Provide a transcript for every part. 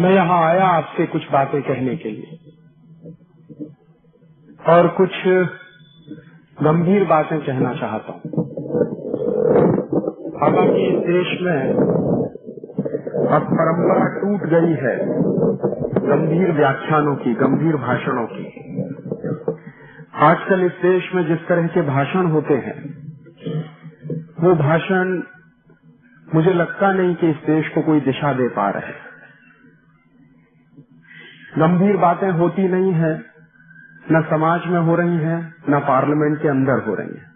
मैं यहाँ आया आपसे कुछ बातें कहने के लिए और कुछ गंभीर बातें कहना चाहता हूँ। हालांकि इस देश में अब परंपरा टूट गई है गंभीर व्याख्यानों की, गंभीर भाषणों की। आजकल इस देश में जिस तरह के भाषण होते हैं, वो भाषण मुझे लगता नहीं कि इस देश को कोई दिशा दे पा रहे। गंभीर बातें होती नहीं है, न समाज में हो रही हैं, न पार्लियामेंट के अंदर हो रही हैं।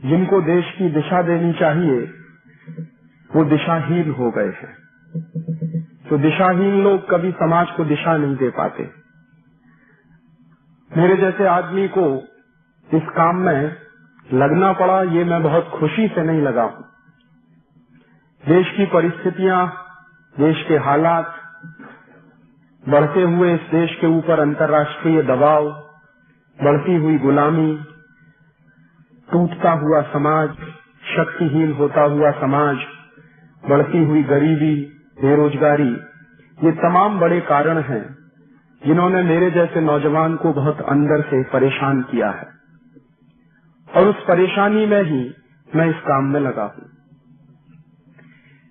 जिनको देश की दिशा देनी चाहिए वो दिशाहीन हो गए हैं। तो दिशाहीन लोग कभी समाज को दिशा नहीं दे पाते। मेरे जैसे आदमी को इस काम में लगना पड़ा, ये मैं बहुत खुशी से नहीं लगा हूं। देश की परिस्थितियां, देश के हालात, बढ़ते हुए इस देश के ऊपर अंतर्राष्ट्रीय दबाव, बढ़ती हुई गुलामी, टूटता हुआ समाज, शक्तिहीन होता हुआ समाज, बढ़ती हुई गरीबी, बेरोजगारी, ये तमाम बड़े कारण हैं जिन्होंने मेरे जैसे नौजवान को बहुत अंदर से परेशान किया है। और उस परेशानी में ही मैं इस काम में लगा हूं।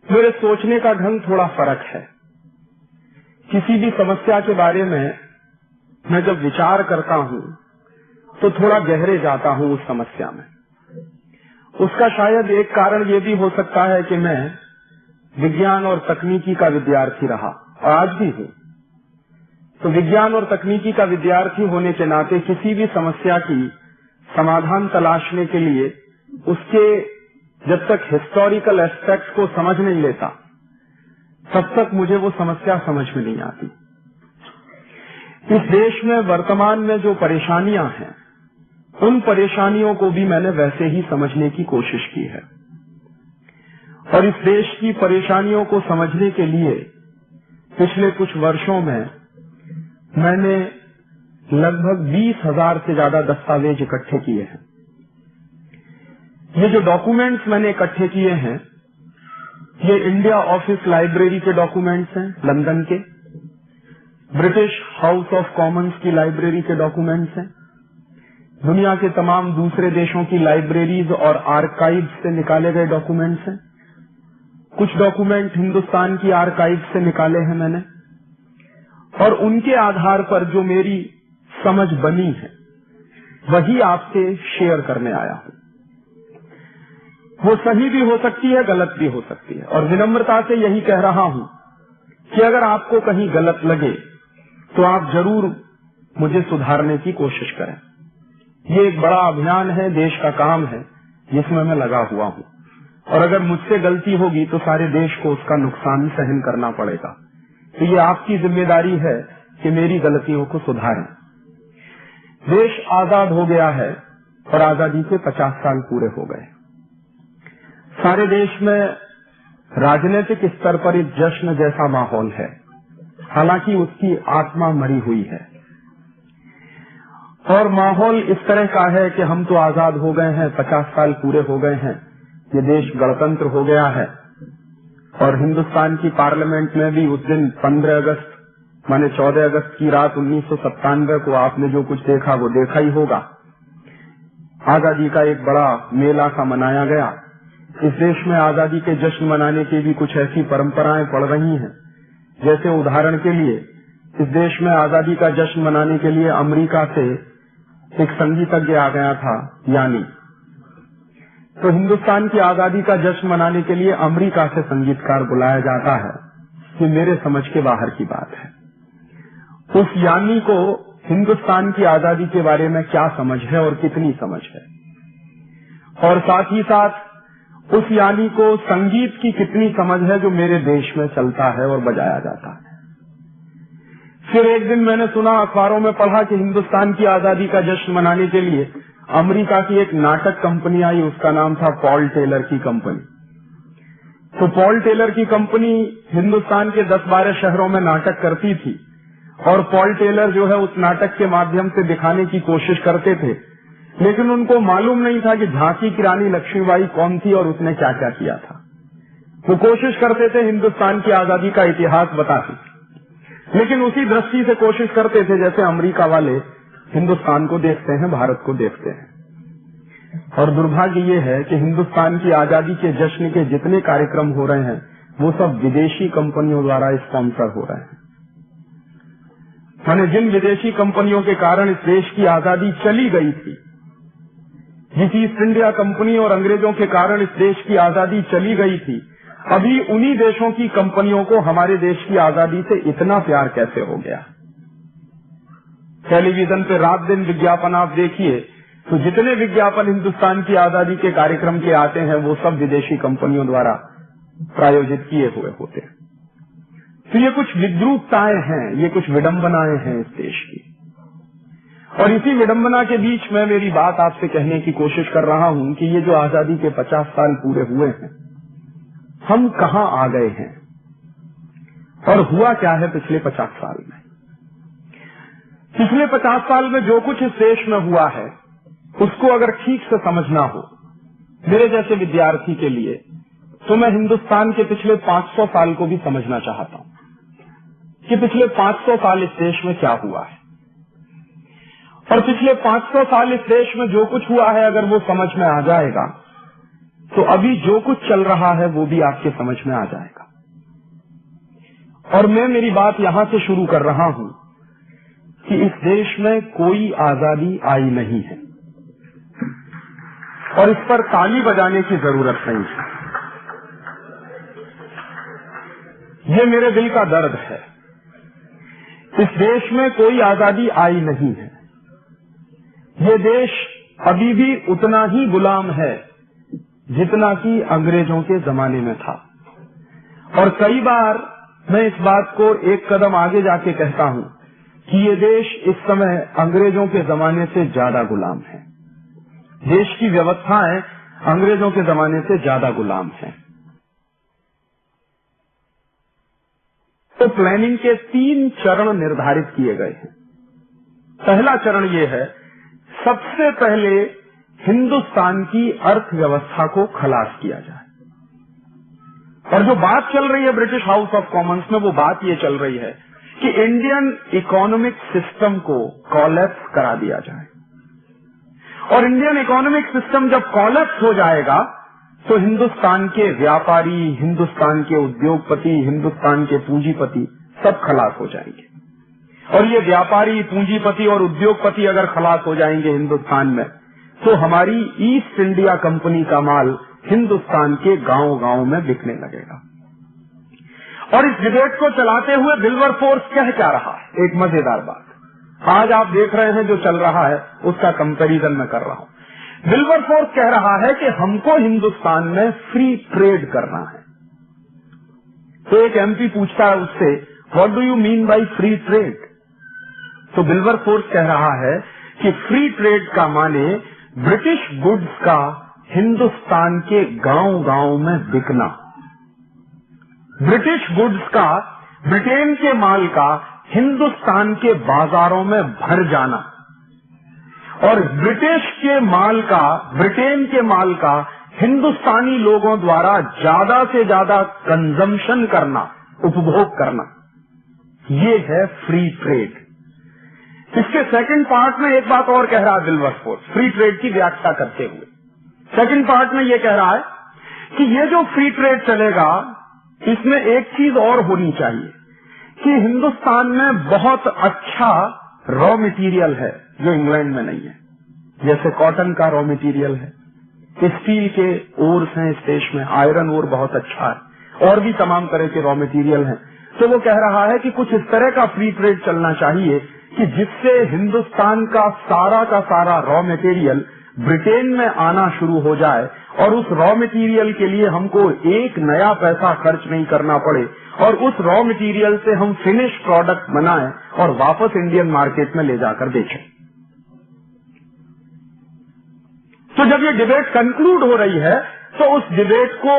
मेरे सोचने का ढंग थोड़ा फर्क है। किसी भी समस्या के बारे में मैं जब विचार करता हूं तो थोड़ा गहरे जाता हूं उस समस्या में। उसका शायद एक कारण ये भी हो सकता है कि मैं विज्ञान और तकनीकी का विद्यार्थी रहा और आज भी हूं। तो विज्ञान और तकनीकी का विद्यार्थी होने के नाते किसी भी समस्या की समाधान तलाशने के लिए उसके जब तक हिस्टोरिकल एस्पेक्ट को समझ नहीं लेता, तब तक मुझे वो समस्या समझ में नहीं आती। इस देश में वर्तमान में जो परेशानियां हैं, उन परेशानियों को भी मैंने वैसे ही समझने की कोशिश की है। और इस देश की परेशानियों को समझने के लिए पिछले कुछ वर्षों में मैंने लगभग 20,000 से ज्यादा दस्तावेज इकट्ठे किए हैं। ये जो डॉक्यूमेंट्स मैंने इकट्ठे किए हैं, ये इंडिया ऑफिस लाइब्रेरी के डॉक्यूमेंट्स हैं, लंदन के। ब्रिटिश हाउस ऑफ कॉमन्स की लाइब्रेरी के डॉक्यूमेंट्स हैं। दुनिया के तमाम दूसरे देशों की लाइब्रेरीज और आर्काइव से निकाले गए डॉक्यूमेंट्स हैं। कुछ डॉक्यूमेंट हिंदुस्तान की आर्काइव से निकाले हैं मैंने, और उनके आधार पर जो मेरी समझ बनी है वही आपसे शेयर करने आया हूं। वो सही भी हो सकती है, गलत भी हो सकती है, और विनम्रता से यही कह रहा हूं कि अगर आपको कहीं गलत लगे तो आप जरूर मुझे सुधारने की कोशिश करें। ये एक बड़ा अभियान है, देश का काम है जिसमें मैं लगा हुआ हूं, और अगर मुझसे गलती होगी तो सारे देश को उसका नुकसान सहन करना पड़ेगा। तो ये आपकी जिम्मेदारी है कि मेरी गलतियों को सुधारें। देश आजाद हो गया है और आजादी के 50 साल पूरे हो गए। सारे देश में राजनीतिक स्तर पर एक जश्न जैसा माहौल है, हालांकि उसकी आत्मा मरी हुई है। और माहौल इस तरह का है कि हम तो आजाद हो गए हैं, 50 साल पूरे हो गए हैं, ये देश गणतंत्र हो गया है। और हिंदुस्तान की पार्लियामेंट में भी उस दिन 15 अगस्त माने 14 अगस्त की रात 1997 को आपने जो कुछ देखा वो देखा ही होगा। आजादी का एक बड़ा मेला सा मनाया गया। इस देश में आजादी के जश्न मनाने की भी कुछ ऐसी परंपराएं पड़ रही हैं, जैसे उदाहरण के लिए इस देश में आजादी का जश्न मनाने के लिए अमेरिका से एक संगीतज्ञ आ गया था, यानी। तो हिंदुस्तान की आजादी का जश्न मनाने के लिए अमेरिका से संगीतकार बुलाया जाता है, ये मेरे समझ के बाहर की बात है। उस यानी को हिंदुस्तान की आजादी के बारे में क्या समझ है और कितनी समझ है, और साथ ही साथ उस यानी को संगीत की कितनी समझ है जो मेरे देश में चलता है और बजाया जाता है। फिर एक दिन मैंने सुना, अखबारों में पढ़ा कि हिंदुस्तान की आजादी का जश्न मनाने के लिए अमेरिका की एक नाटक कंपनी आई, उसका नाम था पॉल टेलर की कंपनी। तो पॉल टेलर की कंपनी हिंदुस्तान के 10-12 शहरों में नाटक करती थी, और पॉल टेलर जो है उस नाटक के माध्यम से दिखाने की कोशिश करते थे, लेकिन उनको मालूम नहीं था कि झांसी की रानी लक्ष्मीबाई कौन थी और उसने क्या क्या किया था। वो कोशिश करते थे हिंदुस्तान की आजादी का इतिहास बताने, लेकिन उसी दृष्टि से कोशिश करते थे जैसे अमेरिका वाले हिंदुस्तान को देखते हैं, भारत को देखते हैं। और दुर्भाग्य ये है कि हिंदुस्तान की आजादी के जश्न के जितने कार्यक्रम हो रहे हैं वो सब विदेशी कंपनियों द्वारा स्पॉन्सर हो रहे हैं। माने जिन विदेशी कंपनियों के कारण इस देश की आजादी चली गई थी, जिस ईस्ट इंडिया कंपनी और अंग्रेजों के कारण इस देश की आजादी चली गई थी, अभी उन्हीं देशों की कंपनियों को हमारे देश की आजादी से इतना प्यार कैसे हो गया। टेलीविजन पे रात दिन विज्ञापन आप देखिए तो जितने विज्ञापन हिंदुस्तान की आजादी के कार्यक्रम के आते हैं वो सब विदेशी कंपनियों द्वारा प्रायोजित किए हुए होते हैं। तो ये कुछ विद्रूपताएं हैं, ये कुछ विडंबनाएं हैं इस देश की। और इसी विडंबना के बीच में मेरी बात आपसे कहने की कोशिश कर रहा हूं कि ये जो आजादी के 50 साल पूरे हुए हैं, हम कहां आ गए हैं और हुआ क्या है पिछले 50 साल में। पिछले 50 साल में जो कुछ इस देश में हुआ है उसको अगर ठीक से समझना हो मेरे जैसे विद्यार्थी के लिए, तो मैं हिंदुस्तान के पिछले 500 साल को भी समझना चाहता हूं कि पिछले 500 साल इस देश में क्या हुआ है। और पिछले 500 साल इस देश में जो कुछ हुआ है अगर वो समझ में आ जाएगा तो अभी जो कुछ चल रहा है वो भी आपके समझ में आ जाएगा। और मैं मेरी बात यहां से शुरू कर रहा हूं कि इस देश में कोई आजादी आई नहीं है और इस पर ताली बजाने की जरूरत नहीं है। ये मेरे दिल का दर्द है। इस देश में कोई आजादी आई नहीं है। ये देश अभी भी उतना ही गुलाम है जितना कि अंग्रेजों के जमाने में था। और कई बार मैं इस बात को एक कदम आगे जाके कहता हूं कि ये देश इस समय अंग्रेजों के जमाने से ज्यादा गुलाम है। देश की व्यवस्थाएं अंग्रेजों के जमाने से ज्यादा गुलाम है। तो प्लानिंग के 3 चरण निर्धारित किए गए हैं। पहला चरण ये है, सबसे पहले हिंदुस्तान की अर्थव्यवस्था को खलास किया जाए। और जो बात चल रही है ब्रिटिश हाउस ऑफ कॉमन्स में, वो बात ये चल रही है कि इंडियन इकोनॉमिक सिस्टम को कॉलेप्स करा दिया जाए। और इंडियन इकोनॉमिक सिस्टम जब कॉलेप्स हो जाएगा तो हिंदुस्तान के व्यापारी, हिंदुस्तान के उद्योगपति, हिंदुस्तान के पूंजीपति सब खलास हो जाएंगे। और ये व्यापारी, पूंजीपति और उद्योगपति अगर खलास हो जाएंगे हिंदुस्तान में, तो हमारी ईस्ट इंडिया कंपनी का माल हिंदुस्तान के गांव-गांव में बिकने लगेगा। और इस डिबेट को चलाते हुए विल्बरफोर्स कह क्या रहा है, एक मजेदार बात आज आप देख रहे हैं जो चल रहा है उसका कंपैरिजन मैं कर रहा हूं। विल्बरफोर्स कह रहा है कि हमको हिंदुस्तान में फ्री ट्रेड करना है। तो एक एमपी पूछता है उससे, what do you mean by free trade? तो विल्बरफोर्स कह रहा है कि फ्री ट्रेड का माने ब्रिटिश गुड्स का हिंदुस्तान के गांव-गांव में बिकना, ब्रिटिश गुड्स का, ब्रिटेन के माल का हिंदुस्तान के बाजारों में भर जाना, और ब्रिटिश के माल का, ब्रिटेन के माल का हिंदुस्तानी लोगों द्वारा ज्यादा से ज्यादा कंजम्पशन करना, उपभोग करना, ये है फ्री ट्रेड। इसके सेकंड पार्ट में एक बात और कह रहा है विल्बरफोर्स, फ्री ट्रेड की व्याख्या करते हुए सेकंड पार्ट में ये कह रहा है कि ये जो फ्री ट्रेड चलेगा इसमें एक चीज और होनी चाहिए कि हिंदुस्तान में बहुत अच्छा रॉ मटेरियल है जो इंग्लैंड में नहीं है। जैसे कॉटन का रॉ मटेरियल है, स्टील के ओर्स हैं इस देश में, आयरन ओर बहुत अच्छा है, और भी तमाम तरह के रॉ मटेरियल हैं। तो वो कह रहा है कि कुछ इस तरह का फ्री ट्रेड चलना चाहिए कि जिससे हिंदुस्तान का सारा रॉ मटेरियल ब्रिटेन में आना शुरू हो जाए और उस रॉ मटेरियल के लिए हमको एक नया पैसा खर्च नहीं करना पड़े और उस रॉ मटेरियल से हम फिनिश प्रोडक्ट बनाएं और वापस इंडियन मार्केट में ले जाकर बेचें। तो जब ये डिबेट कंक्लूड हो रही है तो उस डिबेट को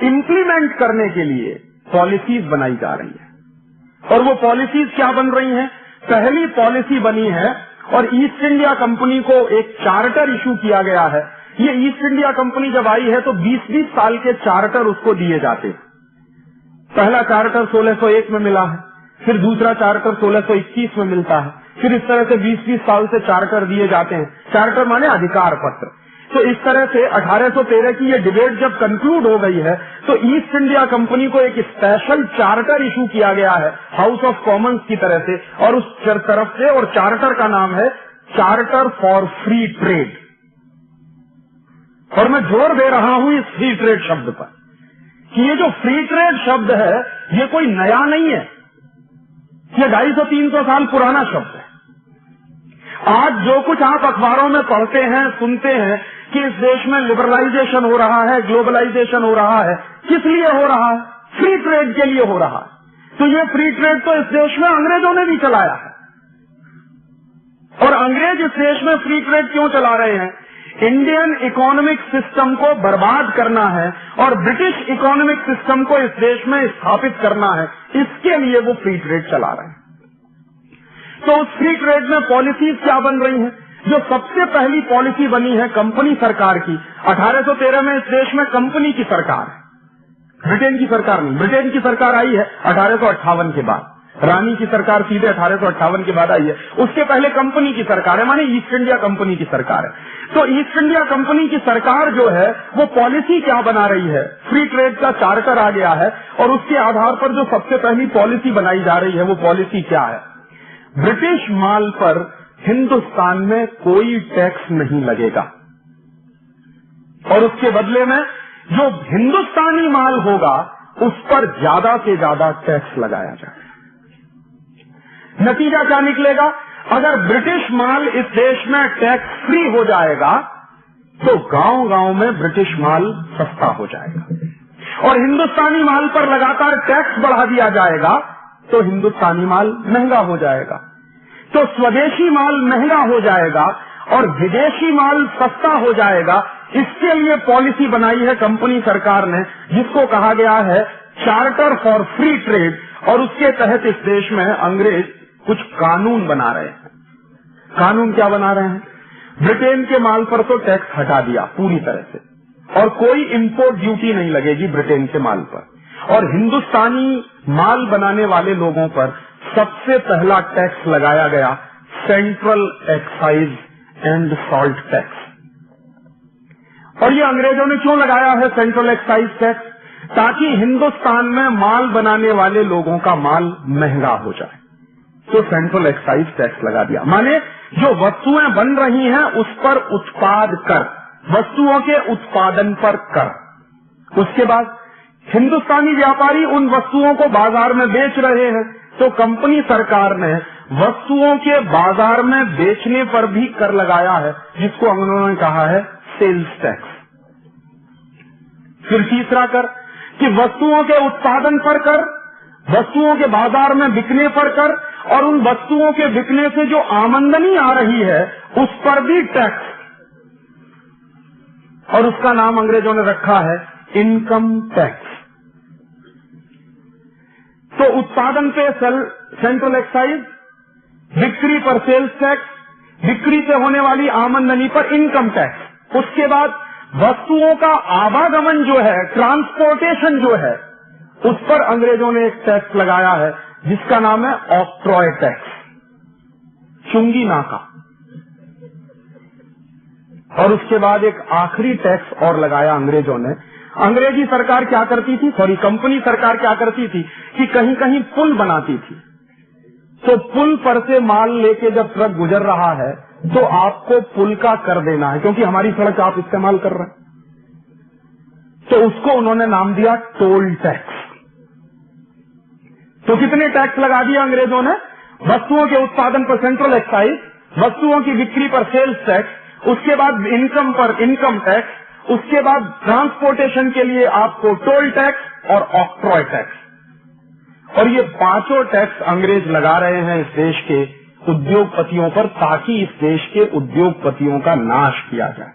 इम्प्लीमेंट करने के लिए पॉलिसीज बनाई जा रही है। और वो पॉलिसीज क्या बन रही हैं? पहली पॉलिसी बनी है और ईस्ट इंडिया कंपनी को एक चार्टर इशू किया गया है ये ईस्ट इंडिया कंपनी जब आई है तो 20-20 साल के चार्टर उसको दिए जाते हैं। पहला चार्टर 1601 में मिला है, फिर दूसरा चार्टर 1621 में मिलता है, फिर इस तरह से 20-20 साल से चार्टर दिए जाते हैं। चार्टर माने अधिकार पत्र। तो इस तरह से 1813 की ये डिबेट जब कंक्लूड हो गई है तो ईस्ट इंडिया कंपनी को एक स्पेशल चार्टर इशू किया गया है हाउस ऑफ कॉमन्स की तरह से, और उस तरफ से, और चार्टर का नाम है चार्टर फॉर फ्री ट्रेड। और मैं जोर दे रहा हूं इस फ्री ट्रेड शब्द पर कि ये जो फ्री ट्रेड शब्द है ये कोई नया नहीं है, ये 250-300 साल पुराना शब्द है। आज जो कुछ आप अखबारों में पढ़ते हैं, सुनते हैं कि इस देश में लिबरलाइजेशन हो रहा है, ग्लोबलाइजेशन हो रहा है, किस लिए हो रहा है? फ्री ट्रेड के लिए हो रहा है। तो ये फ्री ट्रेड तो इस देश में अंग्रेजों ने भी चलाया है। और अंग्रेज इस देश में फ्री ट्रेड क्यों चला रहे हैं? इंडियन इकोनॉमिक सिस्टम को बर्बाद करना है और ब्रिटिश इकोनॉमिक सिस्टम को इस देश में स्थापित करना है, इसके लिए वो फ्री ट्रेड चला रहे हैं। तो उस फ्री ट्रेड में पॉलिसीज क्या बन रही हैं? जो सबसे पहली पॉलिसी बनी है कंपनी सरकार की, 1813 में इस देश में कंपनी की सरकार है, ब्रिटेन की सरकार नहीं। ब्रिटेन की सरकार आई है 1858 के बाद, रानी की सरकार सीधे 1858 के बाद आई है। उसके पहले कंपनी की सरकार है, माने ईस्ट इंडिया कंपनी की सरकार है। तो ईस्ट इंडिया कंपनी की सरकार जो है वो पॉलिसी क्या बना रही है? फ्री ट्रेड का चार्टर आ गया है और उसके आधार पर जो सबसे पहली पॉलिसी बनाई जा रही है वो पॉलिसी क्या है? ब्रिटिश माल पर हिंदुस्तान में कोई टैक्स नहीं लगेगा और उसके बदले में जो हिंदुस्तानी माल होगा उस पर ज्यादा से ज्यादा टैक्स लगाया जाएगा। नतीजा क्या निकलेगा? अगर ब्रिटिश माल इस देश में टैक्स फ्री हो जाएगा तो गांव-गांव में ब्रिटिश माल सस्ता हो जाएगा और हिंदुस्तानी माल पर लगातार टैक्स बढ़ा दिया जाएगा तो हिंदुस्तानी माल महंगा हो जाएगा। तो स्वदेशी माल महंगा हो जाएगा और विदेशी माल सस्ता हो जाएगा। इसके लिए पॉलिसी बनाई है कंपनी सरकार ने, जिसको कहा गया है चार्टर फॉर फ्री ट्रेड, और उसके तहत इस देश में अंग्रेज कुछ कानून बना रहे हैं। कानून क्या बना रहे हैं? ब्रिटेन के माल पर तो टैक्स हटा दिया पूरी तरह से और कोई इंपोर्ट ड्यूटी नहीं लगेगी ब्रिटेन के माल पर, और हिंदुस्तानी माल बनाने वाले लोगों पर सबसे पहला टैक्स लगाया गया central excise and salt tax. और ये अंग्रेजों ने क्यों लगाया है सेंट्रल एक्साइज टैक्स? ताकि हिंदुस्तान में माल बनाने वाले लोगों का माल महंगा हो जाए। तो सेंट्रल एक्साइज टैक्स लगा दिया, माने जो वस्तुएं बन रही हैं उस पर उत्पाद कर, वस्तुओं के उत्पादन पर कर। उसके बाद हिंदुस्तानी व्यापारी उन वस्तुओं को बाजार में बेच रहे हैं तो कंपनी सरकार ने वस्तुओं के बाजार में बेचने पर भी कर लगाया है, जिसको उन्होंने कहा है सेल्स टैक्स। फिर तीसरा कर कि वस्तुओं के उत्पादन पर कर, वस्तुओं के बाजार में बिकने पर कर, और उन वस्तुओं के बिकने से जो आमदनी आ रही है उस पर भी टैक्स, और उसका नाम अंग्रेजों ने रखा है इनकम टैक्स। तो उत्पादन पे सेंट्रल एक्साइज, बिक्री पर सेल्स टैक्स, बिक्री से होने वाली आमदनी पर इनकम टैक्स। उसके बाद वस्तुओं का आवागमन जो है, ट्रांसपोर्टेशन जो है, उस पर अंग्रेजों ने एक टैक्स लगाया है जिसका नाम है ऑक्ट्रॉय टैक्स, चुंगी नाका। और उसके बाद एक आखिरी टैक्स और लगाया अंग्रेजों ने। अंग्रेजी सरकार क्या करती थी, कंपनी सरकार क्या करती थी कि कहीं कहीं पुल बनाती थी, तो पुल पर से माल लेके जब ट्रक गुजर रहा है तो आपको पुल का कर देना है, क्योंकि हमारी सड़क आप इस्तेमाल कर रहे हैं। तो उसको उन्होंने नाम दिया टोल टैक्स। तो कितने टैक्स लगा दिया अंग्रेजों ने? वस्तुओं के उत्पादन पर सेंट्रल एक्साइज, वस्तुओं की बिक्री पर सेल्स टैक्स, उसके बाद इनकम पर इनकम टैक्स, उसके बाद ट्रांसपोर्टेशन के लिए आपको टोल टैक्स और ऑक्ट्रॉय टैक्स। और ये पांचों टैक्स अंग्रेज लगा रहे हैं इस देश के उद्योगपतियों पर, ताकि इस देश के उद्योगपतियों का नाश किया जाए।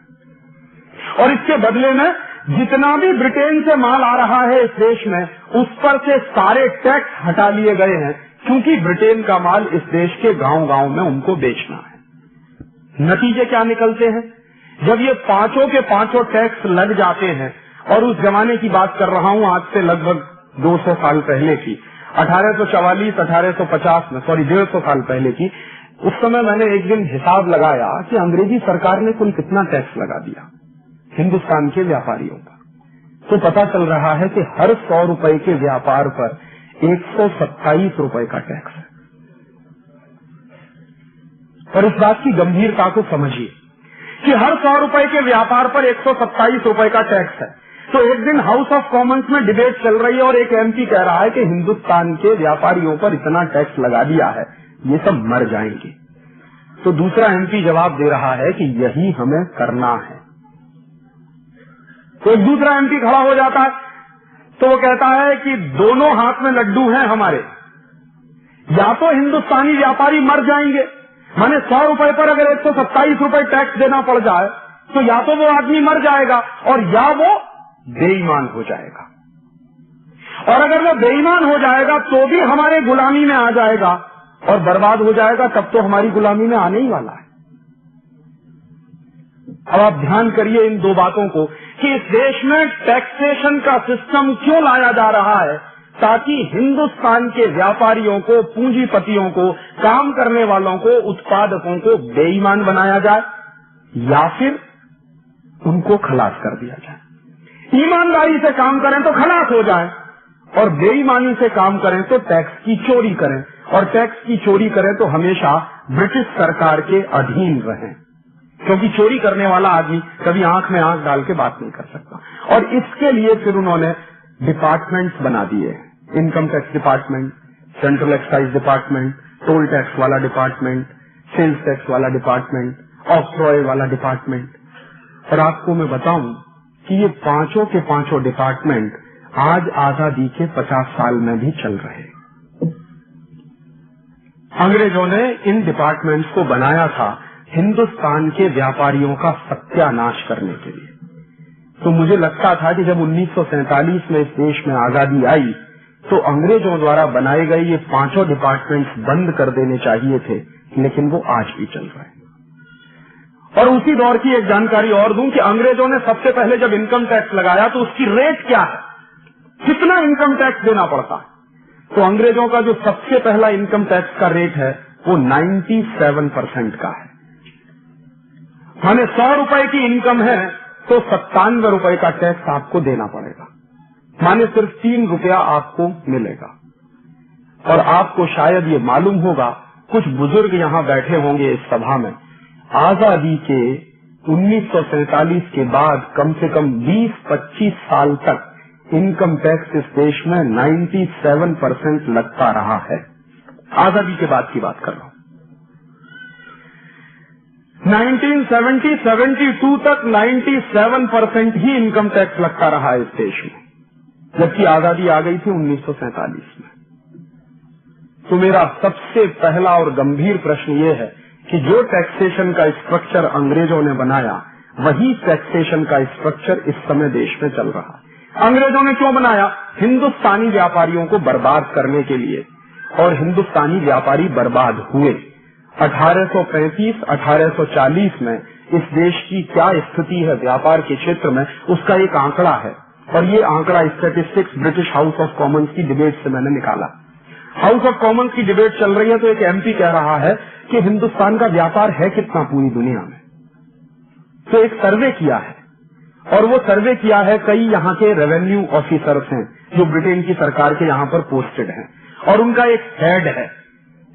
और इसके बदले में जितना भी ब्रिटेन से माल आ रहा है इस देश में, उस पर से सारे टैक्स हटा लिए गए हैं, क्योंकि ब्रिटेन का माल इस देश के गांव-गांव में उनको बेचना है। नतीजे क्या निकलते हैं? जब ये पांचों के पांचों टैक्स लग जाते हैं, और उस जमाने की बात कर रहा हूं, आज से लगभग 200 साल पहले की, 1844 1850 में, सॉरी 150 साल पहले की, उस समय मैंने एक दिन हिसाब लगाया कि अंग्रेजी सरकार ने कुल कितना टैक्स लगा दिया हिंदुस्तान के व्यापारियों पर। तो पता चल रहा है कि हर 100 रुपए के व्यापार पर 127 रुपए का टैक्स है। और इस बात की गंभीरता को समझिए कि हर 100 रुपए के व्यापार पर 127 रुपए का टैक्स है। तो एक दिन हाउस ऑफ कॉमन्स में डिबेट चल रही है और एक एमपी कह रहा है कि हिंदुस्तान के व्यापारियों पर इतना टैक्स लगा दिया है, ये सब मर जाएंगे। तो दूसरा एमपी जवाब दे रहा है कि यही हमें करना है। तो एक दूसरा एमपी खड़ा हो जाता है, तो वो कहता है कि दोनों हाथ में लड्डू हैं हमारे, या तो हिंदुस्तानी व्यापारी मर जाएंगे, माने 100 रुपए पर अगर 127 रुपए टैक्स देना पड़ जाए तो या तो वो आदमी मर जाएगा और या वो बेईमान हो जाएगा, और अगर वो बेईमान हो जाएगा तो भी हमारे गुलामी में आ जाएगा और बर्बाद हो जाएगा, तब तो हमारी गुलामी में आने ही वाला है। अब आप ध्यान करिए इन दो बातों को कि इस देश में टैक्सेशन का सिस्टम क्यों लाया जा रहा है, ताकि हिंदुस्तान के व्यापारियों को, पूंजीपतियों को, काम करने वालों को, उत्पादकों को बेईमान बनाया जाए या फिर उनको खलास कर दिया जाए। ईमानदारी से काम करें तो खलास हो जाए और बेईमानी से काम करें तो टैक्स की चोरी करें, और टैक्स की चोरी करें तो हमेशा ब्रिटिश सरकार के अधीन रहें, क्योंकि चोरी करने वाला आदमी कभी आंख में आंख डाल के बात नहीं कर सकता। और इसके लिए फिर उन्होंने डिपार्टमेंट्स बना दिए, income tax department, central excise department, toll tax वाला डिपार्टमेंट, सेल्स टैक्स वाला डिपार्टमेंट, ऑक्ट्रॉय वाला डिपार्टमेंट। और आपको मैं बताऊं कि ये पांचों के पांचों डिपार्टमेंट आज आजादी के 50 साल में भी चल रहे हैं। अंग्रेजों ने इन डिपार्टमेंट्स को बनाया था हिंदुस्तान के व्यापारियों का सत्यानाश करने के लिए। तो मुझे लगता था कि जब 1947 में इस देश में आजादी आई तो अंग्रेजों द्वारा बनाए गए ये पांचों डिपार्टमेंट्स बंद कर देने चाहिए थे, लेकिन वो आज भी चल रहे हैं। और उसी दौर की एक जानकारी और दूं कि अंग्रेजों ने सबसे पहले जब इनकम टैक्स लगाया तो उसकी रेट क्या है, कितना इनकम टैक्स देना पड़ता है। तो अंग्रेजों का जो सबसे पहला इनकम टैक्स का रेट है वो 97% का है। माने 100 रुपए की इनकम है तो 97 रुपए का टैक्स आपको देना पड़ेगा, माने सिर्फ 3 रुपया आपको मिलेगा। और आपको शायद ये मालूम होगा, कुछ बुजुर्ग यहाँ बैठे होंगे इस सभा में, आजादी के 1947 के बाद कम से कम 20-25 साल तक इनकम टैक्स इस देश में 97% लगता रहा है। आजादी के बाद की बात कर रहा हूं। 1970-72 तक 97% ही इनकम टैक्स लगता रहा इस देश में, जबकि आजादी आ गई थी 1947 में। तो मेरा सबसे पहला और गंभीर प्रश्न ये है कि जो टैक्सेशन का स्ट्रक्चर अंग्रेजों ने बनाया, वही टैक्सेशन का स्ट्रक्चर इस समय देश में चल रहा है। अंग्रेजों ने क्यों बनाया? हिंदुस्तानी व्यापारियों को बर्बाद करने के लिए, और हिंदुस्तानी व्यापारी बर्बाद हुए। 1835-1840 में इस देश की क्या स्थिति है व्यापार के क्षेत्र में, उसका एक आंकड़ा है, और ये आंकड़ा statistics British house of Commons की डिबेट से मैंने निकाला। हाउस ऑफ कॉमन्स की डिबेट चल रही है तो एक एमपी कह रहा है कि हिंदुस्तान का व्यापार है कितना पूरी दुनिया में। तो एक सर्वे किया है, और वो सर्वे किया है कई यहाँ के रेवेन्यू ऑफिसर्स हैं जो ब्रिटेन की सरकार के यहाँ पर पोस्टेड हैं, और उनका एक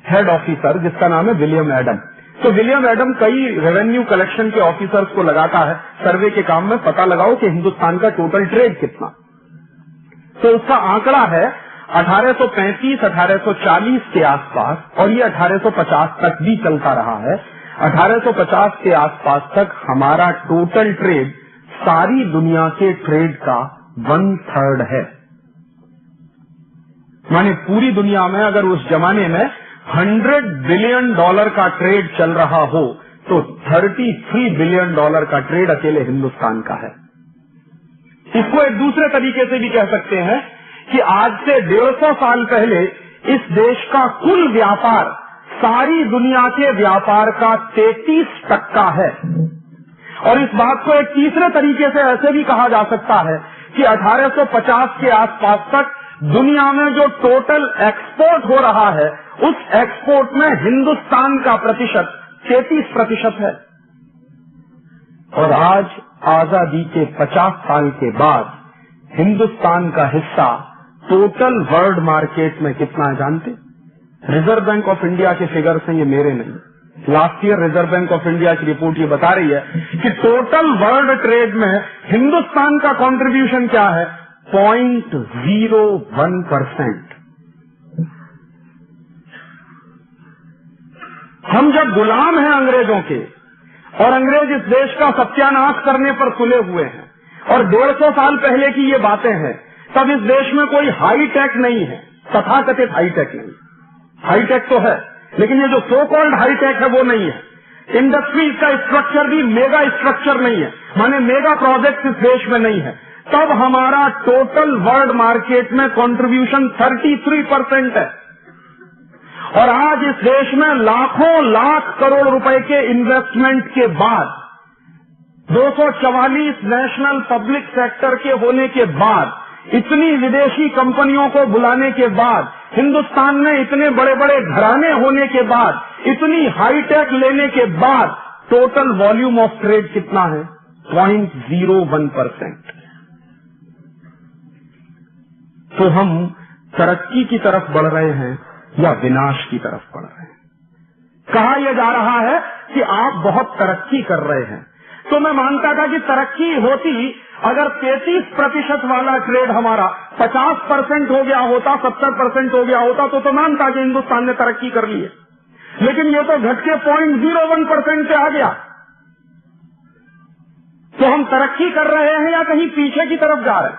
हेड ऑफिसर जिसका नाम है विलियम एडम। तो विलियम एडम कई रेवेन्यू कलेक्शन के ऑफिसर्स को लगाता है सर्वे के काम में, पता लगाओ कि हिंदुस्तान का टोटल ट्रेड कितना। तो उसका आंकड़ा है 1835-1840 के आसपास, और ये 1850 तक भी चलता रहा है। 1850 के आसपास तक हमारा टोटल ट्रेड सारी दुनिया के ट्रेड का 1/3 है। माने पूरी दुनिया में अगर उस जमाने में $100 बिलियन का ट्रेड चल रहा हो तो $33 बिलियन का ट्रेड अकेले हिंदुस्तान का है। इसको एक दूसरे तरीके से भी कह सकते हैं कि आज से 150 साल पहले इस देश का कुल व्यापार सारी दुनिया के व्यापार का 33% है। और इस बात को एक तीसरे तरीके से ऐसे भी कहा जा सकता है कि 1850 के आसपास तक दुनिया में जो टोटल एक्सपोर्ट हो रहा है, उस एक्सपोर्ट में हिंदुस्तान का प्रतिशत 33% है। और आज आजादी के 50 साल के बाद हिंदुस्तान का हिस्सा टोटल वर्ल्ड मार्केट में कितना है जानते? रिजर्व बैंक ऑफ इंडिया के फिगर्स हैं, ये मेरे नहीं। Last year reserve bank of India की रिपोर्ट ये बता रही है कि टोटल वर्ल्ड ट्रेड में हिंदुस्तान का कंट्रीब्यूशन क्या है? 0.01%। हम जब गुलाम हैं अंग्रेजों के, और अंग्रेज इस देश का सत्यानाश करने पर तुले हुए हैं, और 150 साल पहले की ये बातें हैं, तब इस देश में कोई हाईटेक नहीं है, तथाकथित हाईटेक नहीं। हाईटेक तो है, लेकिन ये जो सो कॉल्ड हाईटेक है वो नहीं है। इंडस्ट्रीज का स्ट्रक्चर भी मेगा स्ट्रक्चर नहीं है, माने मेगा प्रोजेक्ट इस देश में नहीं है। तब हमारा टोटल वर्ल्ड मार्केट में कंट्रीब्यूशन 33% है। और आज इस देश में लाखों लाख करोड़ रुपए के इन्वेस्टमेंट के बाद, 244 नेशनल पब्लिक सेक्टर के होने के बाद, इतनी विदेशी कंपनियों को बुलाने के बाद, हिंदुस्तान में इतने बड़े बड़े घराने होने के बाद, इतनी हाईटेक लेने के बाद, टोटल वॉल्यूम ऑफ ट्रेड कितना है? 0.01%। तो हम तरक्की की तरफ बढ़ रहे हैं या विनाश की तरफ बढ़ रहे हैं? कहा यह जा रहा है कि आप बहुत तरक्की कर रहे हैं। तो मैं मानता था कि तरक्की होती अगर 33% वाला ट्रेड हमारा 50% हो गया होता, 70% हो गया होता, तो मानता कि हिंदुस्तान ने तरक्की कर ली है। लेकिन ये तो घटके 0.01% पे आ गया। तो हम तरक्की कर रहे हैं या कहीं पीछे की तरफ जा रहे हैं?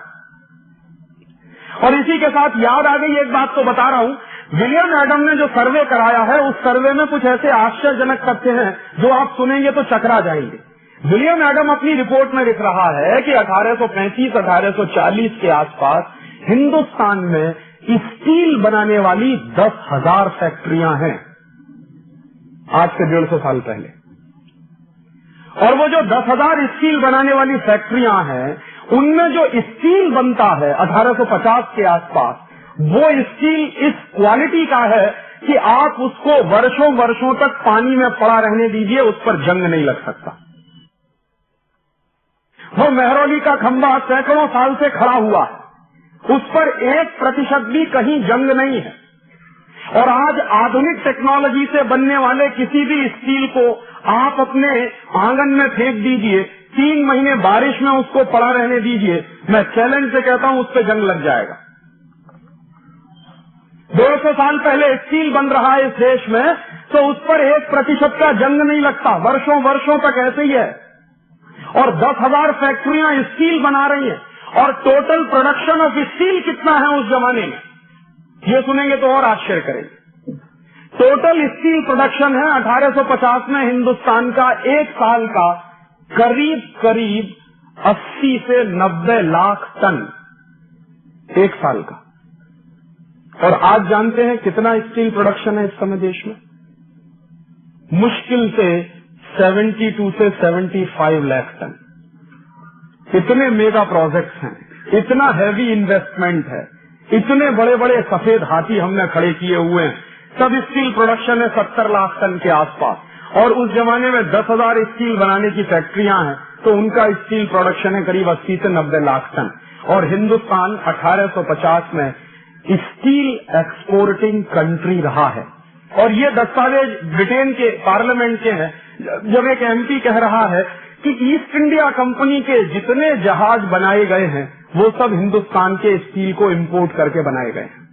और इसी के साथ याद आ गई एक बात, तो बता रहा हूं। विलियम एडम ने जो सर्वे कराया है, उस सर्वे में कुछ ऐसे आश्चर्यजनक तथ्य हैं जो आप सुनेंगे तो चकरा जाएंगे। विलियम एडम अपनी रिपोर्ट में लिख रहा है कि 1835-1840 के आसपास हिंदुस्तान में स्टील बनाने वाली 10,000 फैक्ट्रियां हैं, आज से 150 साल पहले। और वो जो 10,000 स्टील बनाने वाली फैक्ट्रियां हैं, उनमें जो स्टील बनता है 1850 के आसपास, वो स्टील इस क्वालिटी का है कि आप उसको वर्षों वर्षों तक पानी में पड़ा रहने दीजिए, उस पर जंग नहीं लग सकता। वो मेहरौली का खंभा सैकड़ों साल से खड़ा हुआ है, उस पर 1% भी कहीं जंग नहीं है। और आज आधुनिक टेक्नोलॉजी से बनने वाले किसी भी स्टील को आप अपने आंगन में फेंक दीजिए, 3 महीने बारिश में उसको पड़ा रहने दीजिए, मैं चैलेंज से कहता हूं उस पर जंग लग जाएगा। 200 साल पहले स्टील बन रहा है इस देश में, तो उस पर 1% का जंग नहीं लगता, वर्षों वर्षों तक ऐसे ही है। और 10,000 फैक्ट्रियां स्टील बना रही हैं, और टोटल प्रोडक्शन ऑफ स्टील कितना है उस जमाने में, ये सुनेंगे तो और आश्चर्य करेंगे। टोटल स्टील प्रोडक्शन है 1850 में हिंदुस्तान का एक साल का करीब 80 से 90 लाख टन, एक साल का। और आज जानते हैं कितना स्टील प्रोडक्शन है इस समय देश में? मुश्किल से 72 से 75 लाख टन। इतने मेगा प्रोजेक्ट्स हैं, इतना हैवी इन्वेस्टमेंट है, इतने बड़े बड़े सफेद हाथी हमने खड़े किए हुए हैं। सब स्टील प्रोडक्शन है 70 लाख टन के आसपास। और उस जमाने में 10,000 स्टील बनाने की फैक्ट्रियां हैं, तो उनका स्टील प्रोडक्शन है करीब 80 से 90 लाख टन। और हिंदुस्तान 1850 में स्टील एक्सपोर्टिंग कंट्री रहा है। और ये दस्तावेज ब्रिटेन के पार्लियामेंट के हैं, जब एक एमपी कह रहा है कि ईस्ट इंडिया कंपनी के जितने जहाज बनाए गए हैं, वो सब हिंदुस्तान के स्टील को इंपोर्ट करके बनाए गए हैं।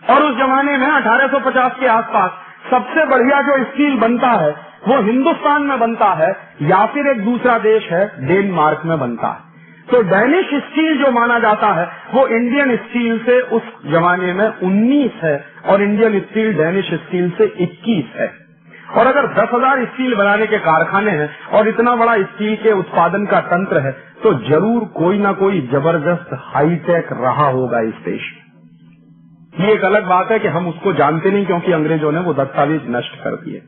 और उस जमाने में 1850 के आसपास सबसे बढ़िया जो स्टील बनता है वो हिंदुस्तान में बनता है, या फिर एक दूसरा देश है डेनमार्क में बनता है। तो डेनिश स्टील जो माना जाता है वो इंडियन स्टील से उस जमाने में 19 है, और इंडियन स्टील डेनिश स्टील से 21 है। और अगर 10,000 स्टील बनाने के कारखाने हैं और इतना बड़ा स्टील के उत्पादन का तंत्र है, तो जरूर कोई ना कोई जबरदस्त हाईटेक रहा होगा इस देश में। ये एक अलग बात है कि हम उसको जानते नहीं, क्योंकि अंग्रेजों ने वो दस्तावेज नष्ट कर दिए।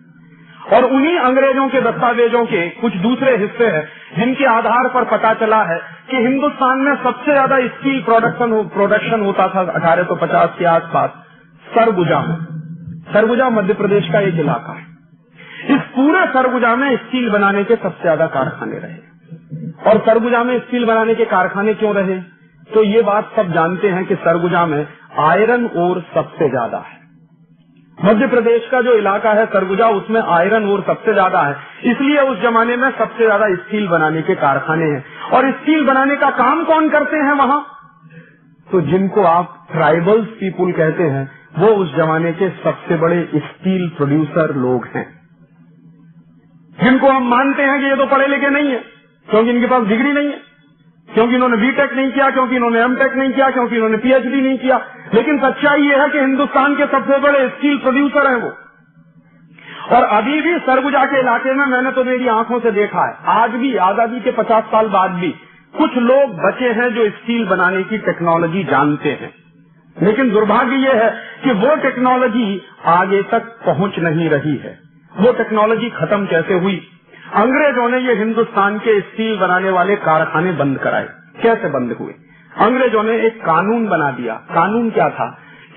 और उन्हीं अंग्रेजों के दस्तावेजों के कुछ दूसरे हिस्से हैं जिनके आधार पर पता चला है कि हिंदुस्तान में सबसे ज्यादा स्टील प्रोडक्शन होता था 1850 के आसपास सरगुजा में। सरगुजा मध्य प्रदेश का एक इलाका है। इस पूरे सरगुजा में स्टील बनाने के सबसे ज्यादा कारखाने रहे। और सरगुजा में स्टील बनाने के कारखाने क्यों रहे? तो ये बात सब जानते हैं कि सरगुजा में आयरन ओर सबसे ज्यादा है। मध्य प्रदेश का जो इलाका है सरगुजा, उसमें आयरन ओर सबसे ज्यादा है, इसलिए उस जमाने में सबसे ज्यादा स्टील बनाने के कारखाने हैं। और स्टील बनाने का काम कौन करते हैं वहां? तो जिनको आप ट्राइबल्स पीपुल कहते हैं, वो उस जमाने के सबसे बड़े स्टील प्रोड्यूसर लोग हैं, जिनको हम मानते हैं कि ये तो पढ़े लिखे नहीं है, क्योंकि इनके पास डिग्री नहीं है, क्योंकि इन्होंने बीटेक नहीं किया, क्योंकि इन्होंने एमटेक नहीं किया, क्योंकि इन्होंने पीएचडी नहीं किया। लेकिन सच्चाई ये है कि हिंदुस्तान के सबसे बड़े स्टील प्रोड्यूसर हैं वो। और अभी भी सरगुजा के इलाके में, मैंने तो मेरी आंखों से देखा है, आज भी आजादी के 50 साल बाद भी कुछ लोग बचे हैं जो स्टील बनाने की टेक्नोलॉजी जानते हैं। लेकिन दुर्भाग्य ये है कि वो टेक्नोलॉजी आगे तक पहुंच नहीं रही है। वो टेक्नोलॉजी खत्म कैसे हुई? अंग्रेजों ने ये हिंदुस्तान के स्टील बनाने वाले कारखाने बंद कराए। कैसे बंद हुए? अंग्रेजों ने एक कानून बना दिया। कानून क्या था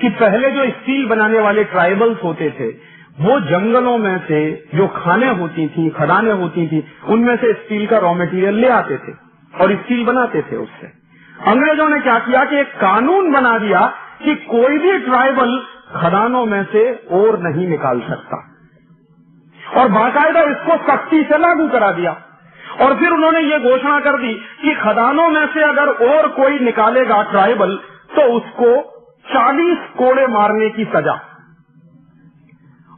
कि पहले जो स्टील बनाने वाले ट्राइबल्स होते थे, वो जंगलों में से जो खानें होती थी, खदानें होती थी, उनमें से स्टील का रॉ मटेरियल ले आते थे और स्टील बनाते थे उससे। अंग्रेजों ने क्या किया कि एक कानून बना दिया कि कोई भी ट्राइबल खदानों में से ओर नहीं निकाल सकता, और बाकायदा इसको सख्ती से लागू करा दिया। और फिर उन्होंने ये घोषणा कर दी कि खदानों में से अगर और कोई निकालेगा ट्राइबल, तो उसको 40 कोड़े मारने की सजा,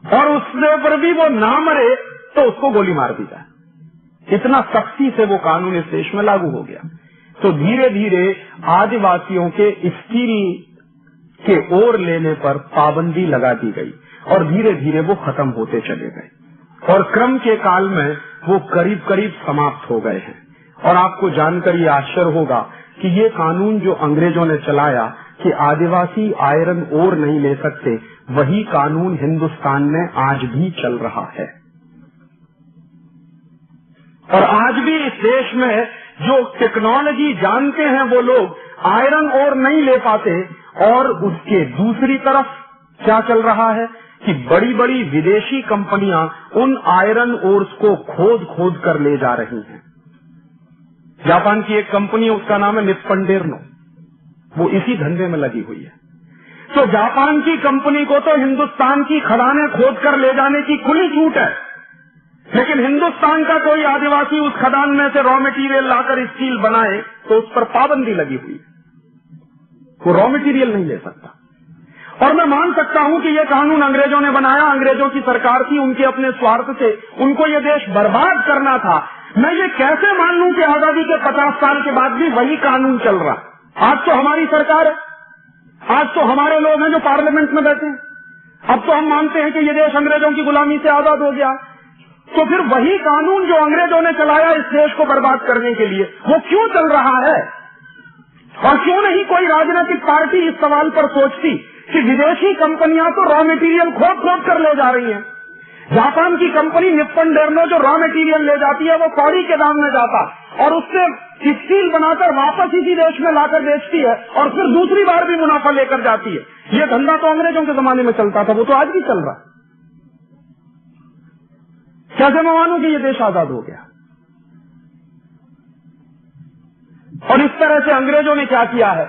और उसके पर भी वो ना मरे तो उसको गोली मार दी जाए। इतना सख्ती से वो कानून इस देश में लागू हो गया। तो धीरे धीरे आदिवासियों के स्टील के ओर लेने पर पाबंदी लगा दी गई, और धीरे धीरे वो खत्म होते चले गए, और क्रम के काल में वो करीब करीब समाप्त हो गए हैं। और आपको जानकर ये आश्चर्य होगा कि ये कानून जो अंग्रेजों ने चलाया कि आदिवासी आयरन ओर नहीं ले सकते, वही कानून हिंदुस्तान में आज भी चल रहा है। और आज भी इस देश में जो टेक्नोलॉजी जानते हैं वो लोग आयरन ओर नहीं ले पाते। और उसके दूसरी तरफ क्या चल रहा है कि बड़ी बड़ी विदेशी कंपनियां उन आयरन ओर्स को खोद खोद कर ले जा रही हैं। जापान की एक कंपनी है, उसका नाम है निप्पन डेर्नो, वो इसी धंधे में लगी हुई है। तो जापान की कंपनी को तो हिंदुस्तान की खदानें खोद कर ले जाने की खुली छूट है, लेकिन हिंदुस्तान का कोई आदिवासी उस खदान में से रॉ मटेरियल लाकर स्टील बनाए तो उस पर पाबंदी लगी हुई है, वो रॉ मटेरियल नहीं ले सकता। और मैं मान सकता हूं कि ये कानून अंग्रेजों ने बनाया, अंग्रेजों की सरकार थी, उनके अपने स्वार्थ से उनको ये देश बर्बाद करना था। मैं ये कैसे मान लूं कि आजादी के 50 साल के बाद भी वही कानून चल रहा है? आज तो हमारी सरकार है, आज तो हमारे लोग हैं जो पार्लियामेंट में बैठे हैं, अब तो हम मानते हैं कि ये देश अंग्रेजों की गुलामी से आजाद हो गया। तो फिर वही कानून जो अंग्रेजों ने चलाया इस देश को बर्बाद करने के लिए, वो क्यों चल रहा है? और क्यों नहीं कोई राजनीतिक पार्टी इस सवाल पर सोचती कि विदेशी कंपनियां तो रॉ मटेरियल खोद खोद कर ले जा रही हैं। जापान की कंपनी निप्पन डेर्नो जो रॉ मटेरियल ले जाती है वो कौड़ी के दाम में जाता, और उससे स्टील बनाकर वापस इसी देश में लाकर बेचती है, और फिर दूसरी बार भी मुनाफा लेकर जाती है। ये धंधा तो अंग्रेजों के जमाने में चलता था, वो तो आज भी चल रहा है। कैसे मैं मानूं कि ये देश आजाद हो गया? और इस तरह से अंग्रेजों ने क्या किया है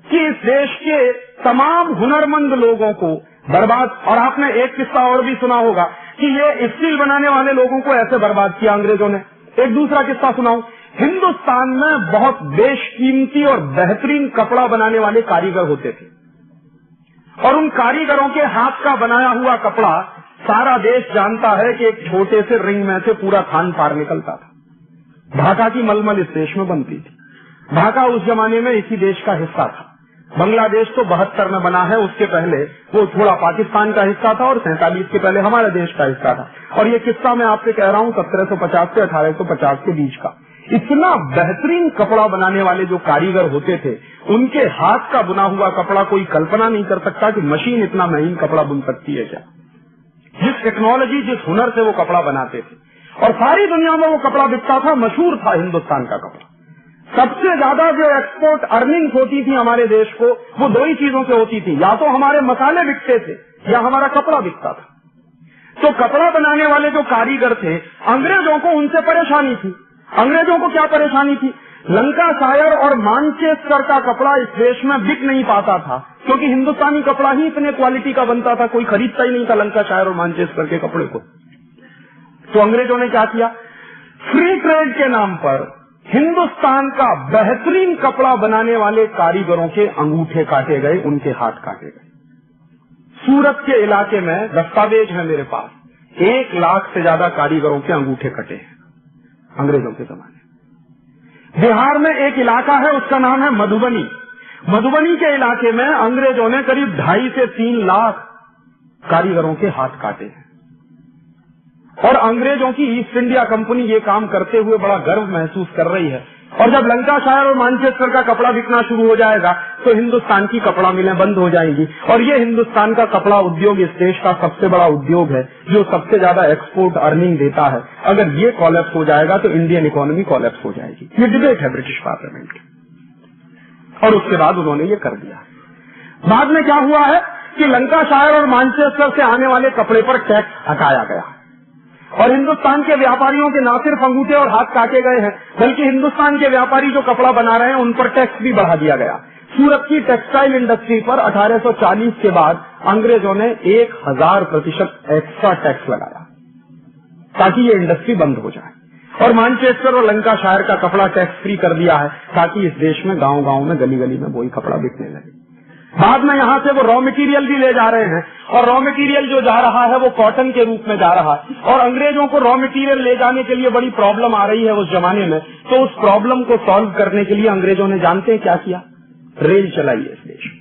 कि इस देश के तमाम हुनरमंद लोगों को बर्बाद। और आपने एक किस्सा और भी सुना होगा कि ये स्टील बनाने वाले लोगों को ऐसे बर्बाद किया अंग्रेजों ने। एक दूसरा किस्सा सुनाऊं। हिंदुस्तान में बहुत बेशकीमती और बेहतरीन कपड़ा बनाने वाले कारीगर होते थे, और उन कारीगरों के हाथ का बनाया हुआ कपड़ा सारा देश जानता है कि एक छोटे से रिंग में से पूरा थान पार निकलता था। ढाका की मलमल इस देश में बनती थी। ढाका उस जमाने में इसी देश का हिस्सा था। बांग्लादेश तो 72 में बना है, उसके पहले वो थोड़ा पाकिस्तान का हिस्सा था, और 47 के पहले हमारे देश का हिस्सा था। और ये किस्सा मैं आपसे कह रहा हूँ 1750 से 1850 के बीच का। इतना बेहतरीन कपड़ा बनाने वाले जो कारीगर होते थे, उनके हाथ का बुना हुआ कपड़ा कोई कल्पना नहीं कर सकता कि मशीन इतना महीन कपड़ा बुन सकती है क्या। जिस टेक्नोलॉजी, जिस हुनर से वो कपड़ा बनाते थे, और सारी दुनिया में वो कपड़ा बिकता था, मशहूर था हिंदुस्तान का कपड़ा। सबसे ज्यादा जो एक्सपोर्ट अर्निंग होती थी हमारे देश को, वो दो ही चीजों से होती थी, या तो हमारे मसाले बिकते थे या हमारा कपड़ा बिकता था। तो कपड़ा बनाने वाले जो कारीगर थे, अंग्रेजों को उनसे परेशानी थी। अंग्रेजों को क्या परेशानी थी? लंकाशायर और मानचेस्टर का कपड़ा इस देश में बिक नहीं पाता था, क्योंकि हिंदुस्तानी कपड़ा ही इतने क्वालिटी का बनता था, कोई खरीदता ही नहीं था लंकाशायर और मानचेस्टर के कपड़े को। तो अंग्रेजों ने क्या किया? फ्री ट्रेड के नाम पर हिंदुस्तान का बेहतरीन कपड़ा बनाने वाले कारीगरों के अंगूठे काटे गए, उनके हाथ काटे गए। सूरत के इलाके में दस्तावेज है मेरे पास, 1 लाख से ज्यादा कारीगरों के अंगूठे कटे हैं अंग्रेजों के जमाने। बिहार में एक इलाका है, उसका नाम है मधुबनी। मधुबनी के इलाके में अंग्रेजों ने करीब 2.5 से 3 लाख कारीगरों के हाथ काटे हैं। और अंग्रेजों की ईस्ट इंडिया कंपनी ये काम करते हुए बड़ा गर्व महसूस कर रही है। और जब लंकाशायर और मानचेस्टर का कपड़ा बिकना शुरू हो जाएगा तो हिंदुस्तान की कपड़ा मिलें बंद हो जाएंगी, और ये हिंदुस्तान का कपड़ा उद्योग इस देश का सबसे बड़ा उद्योग है, जो सबसे ज्यादा एक्सपोर्ट अर्निंग देता है। अगर ये कॉलेप्स हो जाएगा तो इंडियन इकोनॉमी कॉलेप्स हो जाएगी। ये डिबेट है ब्रिटिश पार्लियामेंट की, और उसके बाद उन्होंने ये कर दिया। बाद में क्या हुआ है कि लंकाशायर और मानचेस्टर से आने वाले कपड़े पर टैक्स हटाया गया, और हिंदुस्तान के व्यापारियों के ना सिर्फ अंगूठे और हाथ काटे गए हैं, बल्कि हिंदुस्तान के व्यापारी जो कपड़ा बना रहे हैं उन पर टैक्स भी बढ़ा दिया गया। सूरत की टेक्सटाइल इंडस्ट्री पर 1840 के बाद अंग्रेजों ने 1000% एक्स्ट्रा टैक्स लगाया ताकि ये इंडस्ट्री बंद हो जाए, और मानचेस्टर और लंकाशायर का कपड़ा टैक्स फ्री कर दिया है ताकि इस देश में गांव-गांव में, गली-गली में वही कपड़ा बिकने लगे। बाद में यहाँ से वो रॉ मटेरियल भी ले जा रहे हैं, और रॉ मटेरियल जो जा रहा है वो कॉटन के रूप में जा रहा है, और अंग्रेजों को रॉ मटेरियल ले जाने के लिए बड़ी प्रॉब्लम आ रही है उस जमाने में। तो उस प्रॉब्लम को सॉल्व करने के लिए अंग्रेजों ने जानते हैं क्या किया? रेल चलाई है इस देश में।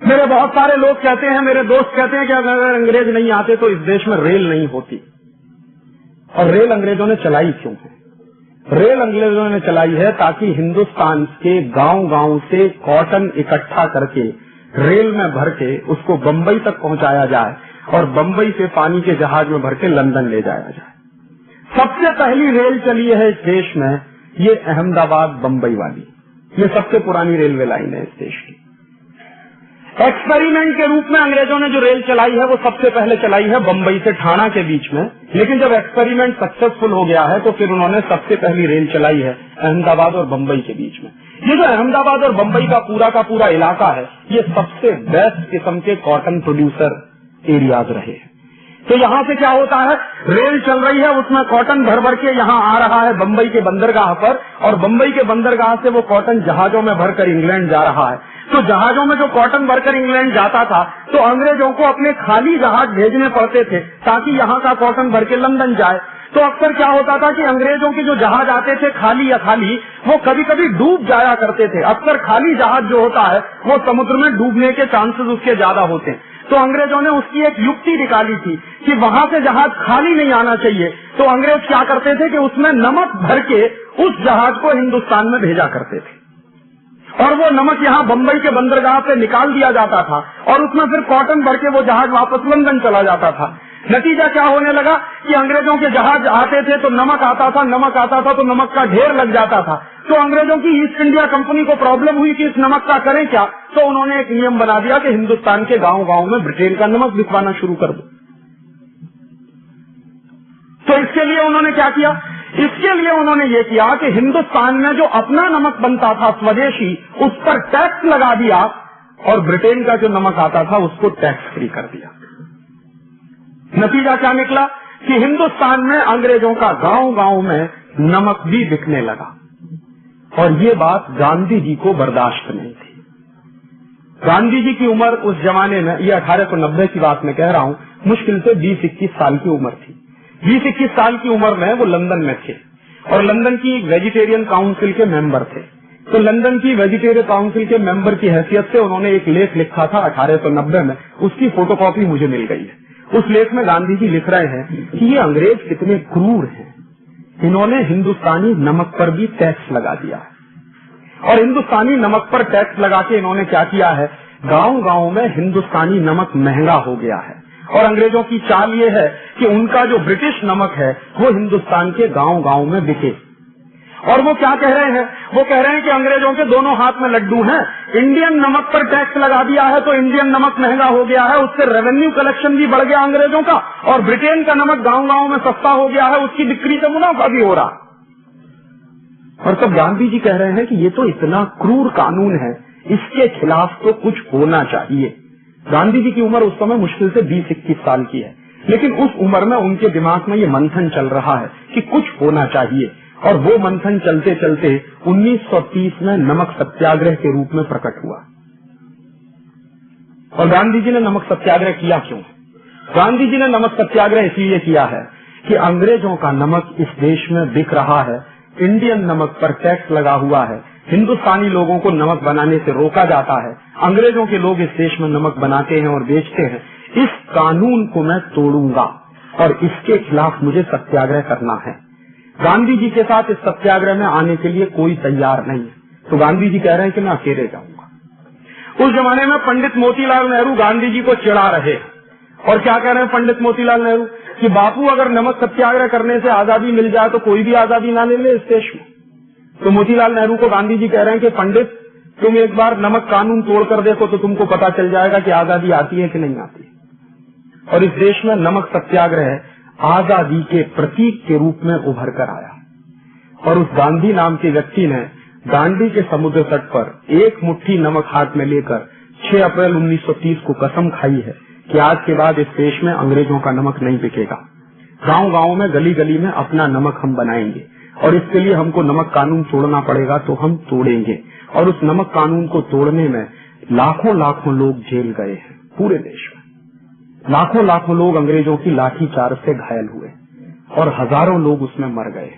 मेरे बहुत सारे लोग कहते हैं, मेरे दोस्त कहते हैं कि अगर अंग्रेज नहीं आते तो इस देश में रेल नहीं होती। और रेल अंग्रेजों ने चलाई क्यों है? रेल अंग्रेजों ने चलाई है ताकि हिंदुस्तान के गांव-गांव से कॉटन इकट्ठा करके रेल में भर के उसको बंबई तक पहुंचाया जाए, और बंबई से पानी के जहाज में भर के लंदन ले जाया जाए। सबसे पहली रेल चली है इस देश में, ये अहमदाबाद बंबई वाली, ये सबसे पुरानी रेलवे लाइन है इस देश की। एक्सपेरिमेंट के रूप में अंग्रेजों ने जो रेल चलाई है वो सबसे पहले चलाई है बंबई से ठाणा के बीच में, लेकिन जब एक्सपेरिमेंट सक्सेसफुल हो गया है तो फिर उन्होंने सबसे पहली रेल चलाई है अहमदाबाद और बंबई के बीच में। ये जो अहमदाबाद और बंबई का पूरा इलाका है, ये सबसे बेस्ट किस्म के कॉटन प्रोड्यूसर एरियाज रहे हैं। तो यहाँ से क्या होता है, रेल चल रही है, उसमें कॉटन भर भर के यहाँ आ रहा है बंबई के बंदरगाह पर, और बंबई के बंदरगाह से वो कॉटन जहाजों में भरकर इंग्लैंड जा रहा है। तो जहाजों में जो कॉटन भरकर इंग्लैंड जाता था तो अंग्रेजों को अपने खाली जहाज भेजने पड़ते थे ताकि यहाँ का कॉटन भर के लंदन जाए। तो अक्सर क्या होता था कि अंग्रेजों के जो जहाज आते थे खाली या खाली, वो कभी कभी डूब जाया करते थे। अक्सर खाली जहाज जो होता है वो समुद्र में डूबने के चांसेस उसके ज्यादा होते हैं। तो अंग्रेजों ने उसकी एक युक्ति निकाली थी कि वहां से जहाज खाली नहीं आना चाहिए, तो अंग्रेज क्या करते थे कि उसमें नमक भर के उस जहाज को हिंदुस्तान में भेजा करते थे, और वो नमक यहाँ बंबई के बंदरगाह पे निकाल दिया जाता था, और उसमें फिर कॉटन भर के वो जहाज वापस लंदन चला जाता था। नतीजा क्या होने लगा कि अंग्रेजों के जहाज आते थे तो नमक आता था तो नमक का ढेर लग जाता था। तो अंग्रेजों की ईस्ट इंडिया कंपनी को प्रॉब्लम हुई कि इस नमक का करें क्या, तो उन्होंने एक नियम बना दिया कि हिंदुस्तान के गांव-गांव में ब्रिटेन का नमक बिकवाना शुरू कर दो। तो इसके लिए उन्होंने क्या किया? इसके लिए उन्होंने ये किया कि हिंदुस्तान में जो अपना नमक बनता था स्वदेशी, उस पर टैक्स लगा दिया, और ब्रिटेन का जो नमक आता था उसको टैक्स फ्री कर दिया। नतीजा क्या निकला कि हिंदुस्तान में अंग्रेजों का गांव-गांव में नमक भी बिकने लगा, और ये बात गांधी जी को बर्दाश्त नहीं थी। गांधी जी की उम्र उस जमाने में, ये 1890 की बात मैं कह रहा हूं, मुश्किल से 20-21 साल की उम्र थी। 20-21 साल की उम्र में वो लंदन में थे, और लंदन की वेजिटेरियन काउंसिल के मेंबर थे। तो लंदन की वेजिटेरियन काउंसिल के मेंबर की हैसियत से उन्होंने एक लेख लिखा था 1890 में, उसकी फोटोकॉपी मुझे मिल गई है। उस लेख में गांधी जी लिख रहे हैं कि ये अंग्रेज कितने क्रूर हैं, इन्होंने हिंदुस्तानी नमक पर भी टैक्स लगा दिया है, और हिंदुस्तानी नमक पर टैक्स लगा के इन्होंने क्या किया है, गांव-गांव में हिंदुस्तानी नमक महंगा हो गया है। और अंग्रेजों की चाल ये है कि उनका जो ब्रिटिश नमक है वो हिंदुस्तान के गांव गांव में बिके। और वो क्या कह रहे हैं, वो कह रहे हैं कि अंग्रेजों के दोनों हाथ में लड्डू हैं। इंडियन नमक पर टैक्स लगा दिया है तो इंडियन नमक महंगा हो गया है, उससे रेवेन्यू कलेक्शन भी बढ़ गया अंग्रेजों का, और ब्रिटेन का नमक गांव गांव में सस्ता हो गया है, उसकी बिक्री से मुनाफा भी हो रहा। और तब गांधी जी कह रहे हैं कि ये तो इतना क्रूर कानून है, इसके खिलाफ तो कुछ होना चाहिए। गांधी जी की उम्र उस समय मुश्किल से 20-21 साल की है, लेकिन उस उम्र में उनके दिमाग में ये मंथन चल रहा है कि कुछ होना चाहिए। और वो मंथन चलते चलते 1930 में नमक सत्याग्रह के रूप में प्रकट हुआ। और गांधी जी ने नमक सत्याग्रह किया क्यों? गांधी जी ने नमक सत्याग्रह इसलिए किया है कि अंग्रेजों का नमक इस देश में बिक रहा है, इंडियन नमक पर टैक्स लगा हुआ है, हिंदुस्तानी लोगों को नमक बनाने से रोका जाता है, अंग्रेजों के लोग इस देश में नमक बनाते हैं और बेचते हैं। इस कानून को मैं तोड़ूंगा और इसके खिलाफ मुझे सत्याग्रह करना है। गांधी जी के साथ इस सत्याग्रह में आने के लिए कोई तैयार नहीं है, तो गांधी जी कह रहे हैं कि मैं अकेले जाऊंगा। उस जमाने में पंडित मोतीलाल नेहरू गांधी जी को चिढ़ा रहे, और क्या कह रहे हैं पंडित मोतीलाल नेहरू कि बापू अगर नमक सत्याग्रह करने से आजादी मिल जाए तो कोई भी आजादी ना ले ले इस देश में। तो मोतीलाल नेहरू को गांधी जी कह रहे हैं कि पंडित तुम एक बार नमक कानून तोड़ कर देखो तो तुमको पता चल जाएगा कि आजादी आती है कि नहीं आती। और इस देश में नमक सत्याग्रह आजादी के प्रतीक के रूप में उभर कर आया। और उस गांधी नाम के व्यक्ति ने दांडी के समुद्र तट पर एक मुट्ठी नमक हाथ में लेकर 6 अप्रैल 1930 को कसम खाई है कि आज के बाद इस देश में अंग्रेजों का नमक नहीं बिकेगा। गांव गांव में गली गली में अपना नमक हम बनाएंगे, और इसके लिए हमको नमक कानून तोड़ना पड़ेगा तो हम तोड़ेंगे। और उस नमक कानून को तोड़ने में लाखों लाखों लोग जेल गए हैं। पूरे देश में लाखों लाखों लोग अंग्रेजों की लाठीचार्ज से घायल हुए और हजारों लोग उसमें मर गए।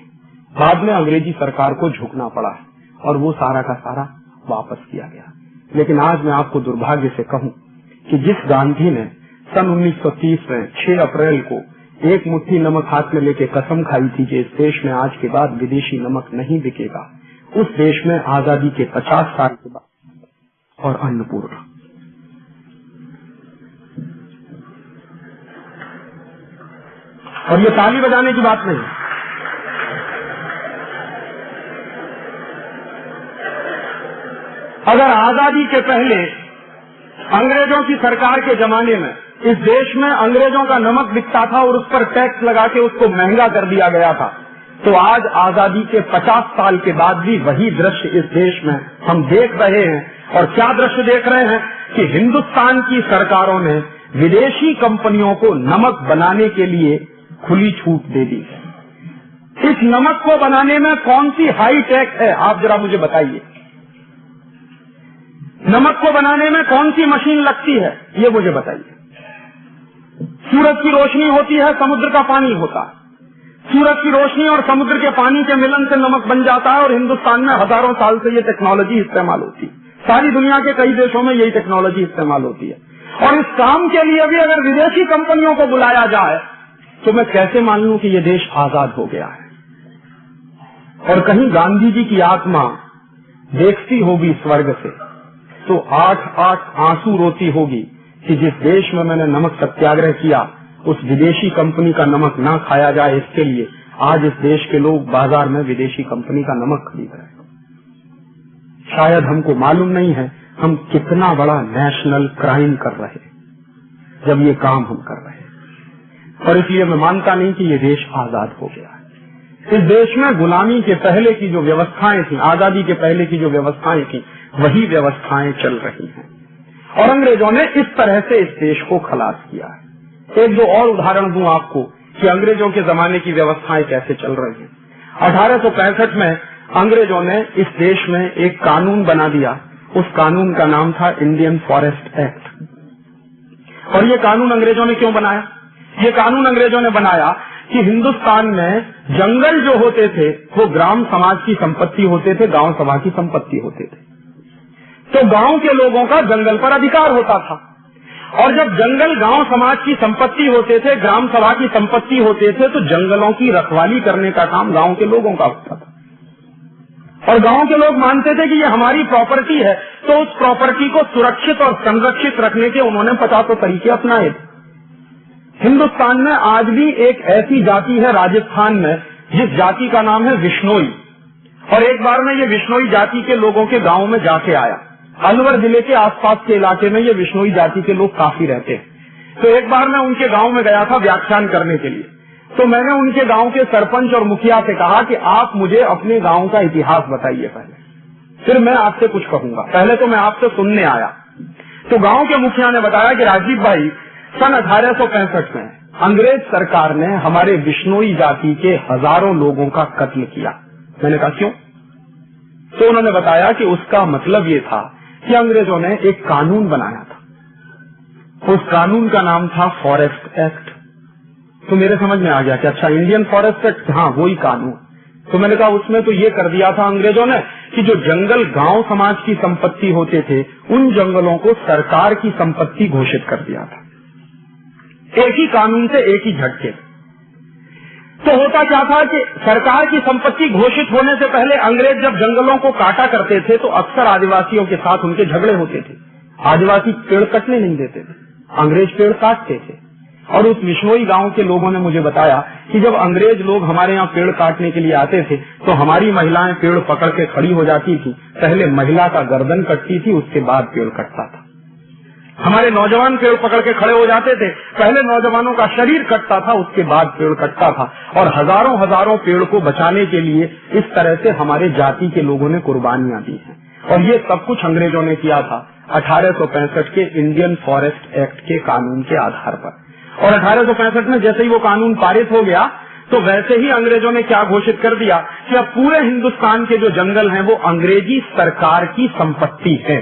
बाद में अंग्रेजी सरकार को झुकना पड़ा और वो सारा का सारा वापस किया गया। लेकिन आज मैं आपको दुर्भाग्य से कहूं कि जिस गांधी ने सन 1930 में 6 अप्रैल को एक मुट्ठी नमक हाथ में लेके कसम खाई थी कि इस देश में आज के बाद विदेशी नमक नहीं बिकेगा, उस देश में आजादी के 50 साल के बाद और अन्नपूर्णा। और ये ताली बजाने की बात नहीं, अगर आजादी के पहले अंग्रेजों की सरकार के जमाने में इस देश में अंग्रेजों का नमक बिकता था और उस पर टैक्स लगा के उसको महंगा कर दिया गया था, तो आज आजादी के 50 साल के बाद भी वही दृश्य इस देश में हम देख रहे हैं। और क्या दृश्य देख रहे हैं कि हिंदुस्तान की सरकारों ने विदेशी कंपनियों को नमक बनाने के लिए खुली छूट दे दी है। इस नमक को बनाने में कौन सी हाई टेक है, आप जरा मुझे बताइए। नमक को बनाने में कौन सी मशीन लगती है, ये मुझे बताइए। सूरज की रोशनी होती है, समुद्र का पानी होता है। सूरज की रोशनी और समुद्र के पानी के मिलन से नमक बन जाता है, और हिंदुस्तान में हजारों साल से ये टेक्नोलॉजी इस्तेमाल होती है। सारी दुनिया के कई देशों में यही टेक्नोलॉजी इस्तेमाल होती है। और इस काम के लिए भी अगर विदेशी कंपनियों को बुलाया जाए तो मैं कैसे मान लूं कि ये देश आजाद हो गया है। और कहीं गांधी जी की आत्मा देखती होगी स्वर्ग से तो 8-8 आंसू रोती होगी कि जिस देश में मैंने नमक सत्याग्रह किया उस विदेशी कंपनी का नमक ना खाया जाए, इसके लिए आज इस देश के लोग बाजार में विदेशी कंपनी का नमक खरीद रहे हैं। शायद हमको मालूम नहीं है हम कितना बड़ा नेशनल क्राइम कर रहे हैं जब ये काम हम कर रहे हैं। और इसलिए मैं मानता नहीं कि ये देश आजाद हो गया है। इस देश में गुलामी के पहले की जो व्यवस्थाएं थी, आजादी के पहले की जो व्यवस्थाएं थी, वही व्यवस्थाएं चल रही हैं। और अंग्रेजों ने इस तरह से इस देश को खलास किया है। एक दो और उदाहरण दूं आपको कि अंग्रेजों के जमाने की व्यवस्थाएं कैसे चल रही हैं। 1865 में अंग्रेजों ने इस देश में एक कानून बना दिया। उस कानून का नाम था इंडियन फॉरेस्ट एक्ट। और ये कानून अंग्रेजों ने क्यों बनाया? ये कानून अंग्रेजों ने बनाया कि हिंदुस्तान में जंगल जो होते थे वो ग्राम समाज की संपत्ति होते थे, गांव सभा की संपत्ति होते थे। तो गांव के लोगों का जंगल पर अधिकार होता था। और जब जंगल गांव समाज की संपत्ति होते थे, ग्राम सभा की संपत्ति होते थे, तो जंगलों की रखवाली करने का काम गांव के लोगों का होता था। और गांव के लोग मानते थे कि ये हमारी प्रॉपर्टी है, तो उस प्रॉपर्टी को सुरक्षित और संरक्षित रखने के उन्होंने 50 तरीके अपनाए। हिंदुस्तान में आज भी एक ऐसी जाति है राजस्थान में जिस जाति का नाम है विश्नोई। और एक बार मैं ये विश्नोई जाति के लोगों के गांव में जाके आया। अलवर जिले के आसपास के इलाके में ये विश्नोई जाति के लोग काफी रहते हैं। तो एक बार मैं उनके गांव में गया था व्याख्यान करने के लिए। तो मैंने उनके गांव के सरपंच और मुखिया से कहा कि आप मुझे अपने गांव का इतिहास बताइए पहले, फिर मैं आपसे कुछ कहूंगा। पहले तो मैं आपसे सुनने आया। तो गांव के मुखिया ने बताया कि राजीव भाई, सन 1865 में अंग्रेज सरकार ने हमारे विश्नोई जाति के हजारों लोगों का कत्ल किया। मैंने कहा क्यों? तो उन्होंने बताया कि उसका मतलब ये था कि अंग्रेजों ने एक कानून बनाया था। उस कानून का नाम था फॉरेस्ट एक्ट। तो मेरे समझ में आ गया कि अच्छा, इंडियन फॉरेस्ट एक्ट, हाँ वही कानून। तो मैंने कहा उसमें तो ये कर दिया था अंग्रेजों ने कि जो जंगल गांव समाज की संपत्ति होते थे, उन जंगलों को सरकार की संपत्ति घोषित कर दिया था, एक ही कानून से, एक ही झटके। तो होता क्या था कि सरकार की संपत्ति घोषित होने से पहले अंग्रेज जब जंगलों को काटा करते थे तो अक्सर आदिवासियों के साथ उनके झगड़े होते थे। आदिवासी पेड़ कटने नहीं देते थे, अंग्रेज पेड़ काटते थे। और उस विश्नोई गांव के लोगों ने मुझे बताया कि जब अंग्रेज लोग हमारे यहाँ पेड़ काटने के लिए आते थे तो हमारी महिलाएं पेड़ पकड़ के खड़ी हो जाती थी। पहले महिला का गर्दन कटती थी, उसके बाद पेड़ कटता था। हमारे नौजवान पेड़ पकड़ के खड़े हो जाते थे, पहले नौजवानों का शरीर कटता था, उसके बाद पेड़ कटता था। और हजारों हजारों पेड़ को बचाने के लिए इस तरह से हमारे जाति के लोगों ने कुर्बानियां दी हैं। और ये सब कुछ अंग्रेजों ने किया था 1865 के इंडियन फॉरेस्ट एक्ट के कानून के आधार पर। और 1865 में जैसे ही वो कानून पारित हो गया तो वैसे ही अंग्रेजों ने क्या घोषित कर दिया कि अब पूरे हिंदुस्तान के जो जंगल हैं वो अंग्रेजी सरकार की संपत्ति है।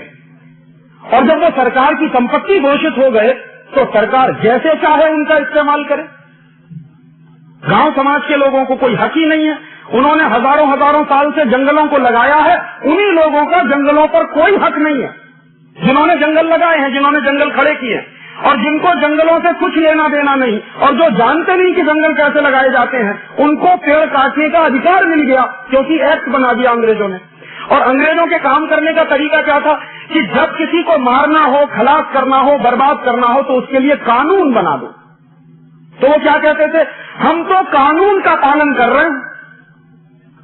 और जब वो सरकार की संपत्ति घोषित हो गए तो सरकार जैसे चाहे उनका इस्तेमाल करे। गांव समाज के लोगों को कोई हक ही नहीं है। उन्होंने हजारों हजारों साल से जंगलों को लगाया है, उन्हीं लोगों का जंगलों पर कोई हक नहीं है जिन्होंने जंगल लगाए हैं, जिन्होंने जंगल खड़े किए। और जिनको जंगलों से कुछ लेना देना नहीं, और जो जानते नहीं कि जंगल कैसे लगाए जाते हैं, उनको पेड़ काटने का अधिकार मिल गया क्योंकि एक्ट बना दिया अंग्रेजों ने। और अंग्रेजों के काम करने का तरीका क्या था कि जब किसी को मारना हो, खलास करना हो, बर्बाद करना हो तो उसके लिए कानून बना दो। तो वो क्या कहते थे, हम तो कानून का पालन कर रहे हैं,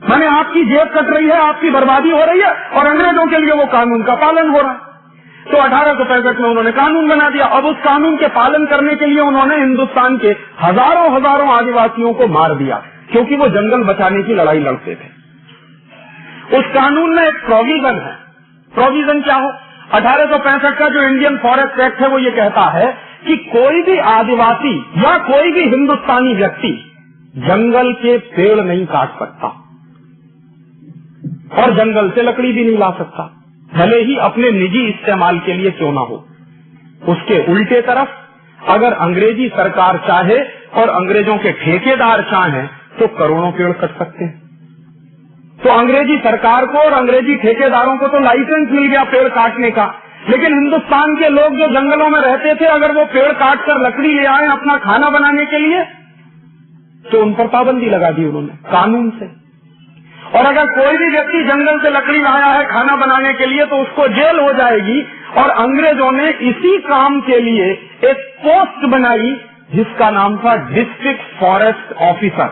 माने आपकी जेब कट रही है, आपकी बर्बादी हो रही है, और अंग्रेजों के लिए वो कानून का पालन हो रहा है। तो 1865 में उन्होंने कानून बना दिया। अब उस कानून के पालन करने के लिए उन्होंने हिंदुस्तान के हजारों हजारों आदिवासियों को मार दिया क्योंकि वो जंगल बचाने की लड़ाई लड़ते थे। उस कानून में एक प्रोविजन है। प्रोविजन क्या हो? 1865 का जो इंडियन फॉरेस्ट एक्ट है वो ये कहता है कि कोई भी आदिवासी या कोई भी हिंदुस्तानी व्यक्ति जंगल के पेड़ नहीं काट सकता और जंगल से लकड़ी भी नहीं ला सकता, भले ही अपने निजी इस्तेमाल के लिए क्यों ना हो। उसके उल्टे तरफ अगर अंग्रेजी सरकार चाहे और अंग्रेजों के ठेकेदार चाहें तो करोड़ों पेड़ कट सकते हैं। तो अंग्रेजी सरकार को और अंग्रेजी ठेकेदारों को तो लाइसेंस मिल गया पेड़ काटने का, लेकिन हिंदुस्तान के लोग जो जंगलों में रहते थे अगर वो पेड़ काटकर लकड़ी ले आए अपना खाना बनाने के लिए तो उन पर पाबंदी लगा दी उन्होंने कानून से। और अगर कोई भी व्यक्ति जंगल से लकड़ी लाया है खाना बनाने के लिए तो उसको जेल हो जाएगी। और अंग्रेजों ने इसी काम के लिए एक पोस्ट बनाई जिसका नाम था डिस्ट्रिक्ट फॉरेस्ट ऑफिसर,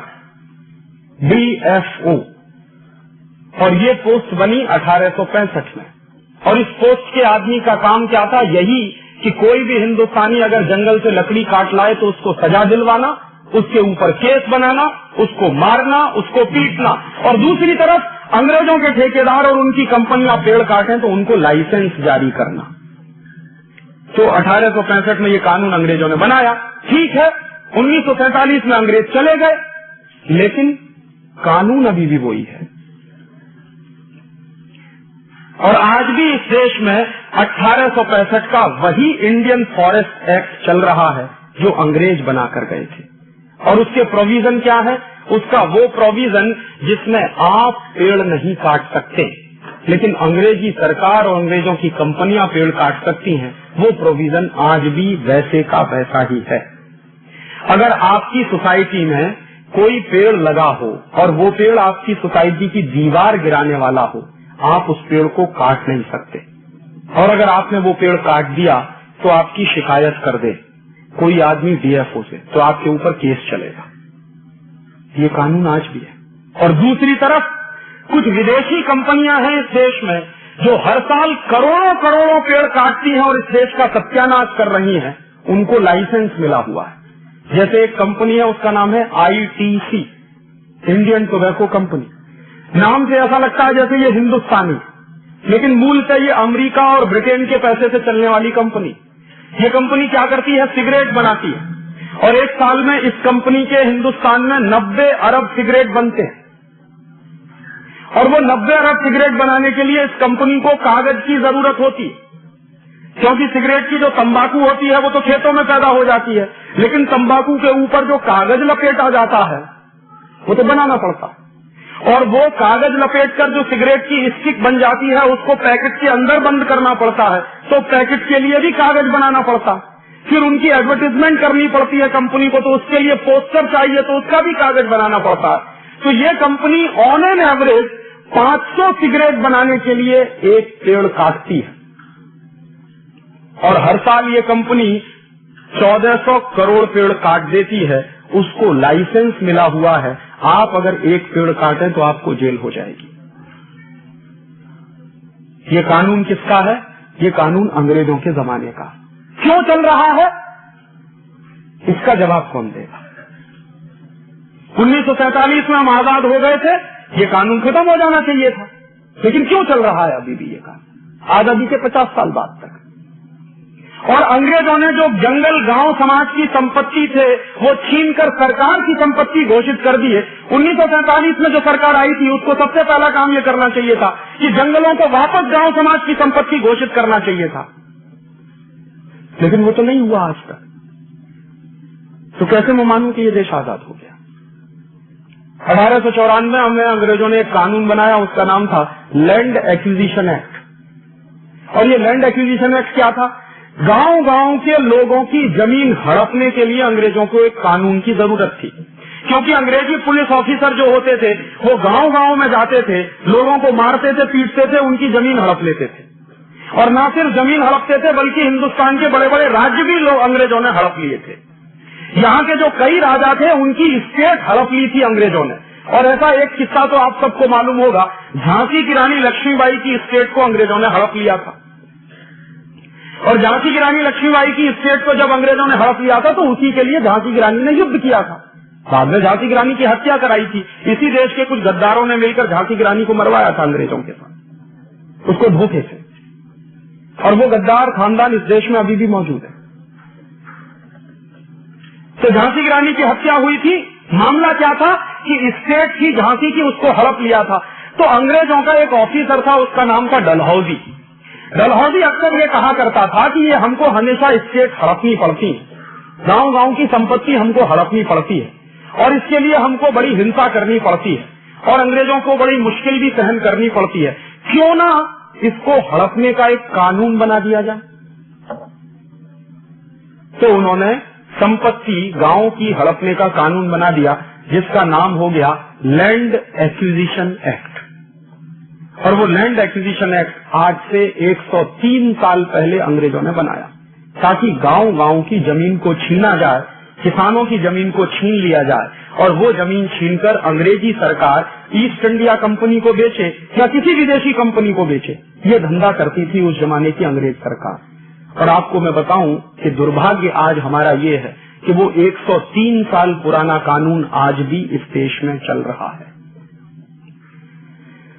DFO। और ये पोस्ट बनी 1865 में। और इस पोस्ट के आदमी का काम क्या था? यही कि कोई भी हिंदुस्तानी अगर जंगल से लकड़ी काट लाए तो उसको सजा दिलवाना, उसके ऊपर केस बनाना, उसको मारना, उसको पीटना। और दूसरी तरफ अंग्रेजों के ठेकेदार और उनकी कंपनियां पेड़ काटें तो उनको लाइसेंस जारी करना। तो 1865 में ये कानून अंग्रेजों ने बनाया। ठीक है, 1947 में अंग्रेज चले गए, लेकिन कानून अभी भी वही है। और आज भी इस देश में 1865 का वही इंडियन फॉरेस्ट एक्ट चल रहा है जो अंग्रेज बनाकर गए थे। और उसके प्रोविजन क्या है? उसका वो प्रोविजन जिसमें आप पेड़ नहीं काट सकते, लेकिन अंग्रेजी सरकार और अंग्रेजों की कंपनियां पेड़ काट सकती हैं, वो प्रोविजन आज भी वैसे का वैसा ही है। अगर आपकी सोसाइटी में कोई पेड़ लगा हो और वो पेड़ आपकी सोसाइटी की दीवार गिराने वाला हो, आप उस पेड़ को काट नहीं सकते। और अगर आपने वो पेड़ काट दिया तो आपकी शिकायत कर दे कोई आदमी डीएफओ से, तो आपके ऊपर केस चलेगा। ये कानून आज भी है। और दूसरी तरफ कुछ विदेशी कंपनियां हैं इस देश में जो हर साल करोड़ों करोड़ों पेड़ काटती हैं और इस देश का सत्यानाश कर रही हैं, उनको लाइसेंस मिला हुआ है। जैसे एक कंपनी है, उसका नाम है आईटीसी, इंडियन टोबैको कंपनी। नाम से ऐसा लगता है जैसे ये हिंदुस्तानी, लेकिन मूलतः ये अमेरिका और ब्रिटेन के पैसे से चलने वाली कंपनी। ये कंपनी क्या करती है? सिगरेट बनाती है, और एक साल में इस कंपनी के हिंदुस्तान में 90 अरब सिगरेट बनते हैं। और वो 90 अरब सिगरेट बनाने के लिए इस कंपनी को कागज की जरूरत होती है, क्योंकि सिगरेट की जो तंबाकू होती है वो तो खेतों में पैदा हो जाती है, लेकिन तंबाकू के ऊपर जो कागज लपेटा जाता है वो तो बनाना पड़ता है। और वो कागज लपेटकर जो सिगरेट की स्टिक बन जाती है उसको पैकेट के अंदर बंद करना पड़ता है, तो पैकेट के लिए भी कागज बनाना पड़ता है। फिर उनकी एडवर्टाइजमेंट करनी पड़ती है कंपनी को, तो उसके लिए पोस्टर चाहिए, तो उसका भी कागज बनाना पड़ता है। तो ये company on an average 500 cigarette बनाने के लिए एक पेड़ काटती है, और हर साल ये कंपनी 1400 करोड़ पेड़ काट देती है। उसको लाइसेंस मिला हुआ है, आप अगर एक पेड़ काटें तो आपको जेल हो जाएगी। ये कानून किसका है? ये कानून अंग्रेजों के जमाने का। क्यों चल रहा है, इसका जवाब कौन देगा? 1947 में हम आजाद हो गए थे, ये कानून खत्म हो जाना चाहिए था, लेकिन क्यों चल रहा है अभी भी ये कानून, आजादी के 50 साल बाद तक? और अंग्रेजों ने जो जंगल गांव समाज की संपत्ति थे वो छीनकर सरकार की संपत्ति घोषित कर दी है। 1947 में जो सरकार आई थी उसको सबसे पहला काम ये करना चाहिए था कि जंगलों को वापस गांव समाज की संपत्ति घोषित करना चाहिए था, लेकिन वो तो नहीं हुआ आज तक। तो कैसे मैं मानूं कि ये देश आजाद हो गया? 1894 में अंग्रेजों ने एक कानून बनाया, उसका नाम था लैंड एक्विजिशन एक्ट। और ये लैंड एक्विजिशन एक्ट क्या था? गांव गांव के लोगों की जमीन हड़पने के लिए अंग्रेजों को एक कानून की जरूरत थी, क्योंकि अंग्रेजी पुलिस ऑफिसर जो होते थे वो गांव गांव में जाते थे, लोगों को मारते थे, पीटते थे, उनकी जमीन हड़प लेते थे। और न सिर्फ जमीन हड़पते थे बल्कि हिंदुस्तान के बड़े बड़े राज्य भी लोग अंग्रेजों ने हड़प लिए थे। यहाँ के जो कई राजा थे उनकी स्टेट हड़प ली थी अंग्रेजों ने। और ऐसा एक किस्सा तो आप सबको मालूम होगा, झांसी की रानी लक्ष्मीबाई की स्टेट को अंग्रेजों ने हड़प लिया था। और झांसी की रानी लक्ष्मीबाई की स्टेट को जब अंग्रेजों ने हड़प लिया था तो उसी के लिए झांसी की रानी ने युद्ध किया था। बाद में झांसी की रानी की हत्या कराई थी। इसी देश के कुछ गद्दारों ने मिलकर झांसी की रानी को मरवाया था अंग्रेजों के साथ, उसको धोखे से। और वो गद्दार खानदान इस देश में अभी भी मौजूद है। तो झांसी की रानी की हत्या हुई थी। मामला क्या था कि स्टेट थी झांसी की, उसको हड़प लिया था। तो अंग्रेजों का एक ऑफिसर था, उसका नाम था डलहौजी। डलहौजी अक्सर ये कहा करता था कि ये हमको हमेशा स्टेट हड़पनी पड़ती है, गांव गांव की संपत्ति हमको हड़पनी पड़ती है, और इसके लिए हमको बड़ी हिंसा करनी पड़ती है, और अंग्रेजों को बड़ी मुश्किल भी सहन करनी पड़ती है। क्यों ना इसको हड़पने का एक कानून बना दिया जाए? तो उन्होंने संपत्ति गांव की हड़पने का कानून बना दिया, जिसका नाम हो गया लैंड एक्विजिशन एक्ट। और वो लैंड एक्विजिशन एक्ट आज से 103 साल पहले अंग्रेजों ने बनाया, ताकि गांव गांव की जमीन को छीना जाए, किसानों की जमीन को छीन लिया जाए, और वो जमीन छीनकर अंग्रेजी सरकार ईस्ट इंडिया कंपनी को बेचे या किसी विदेशी कंपनी को बेचे। ये धंधा करती थी उस जमाने की अंग्रेज सरकार। और आपको मैं बताऊं कि दुर्भाग्य आज हमारा ये है कि वो 103 साल पुराना कानून आज भी इस देश में चल रहा है।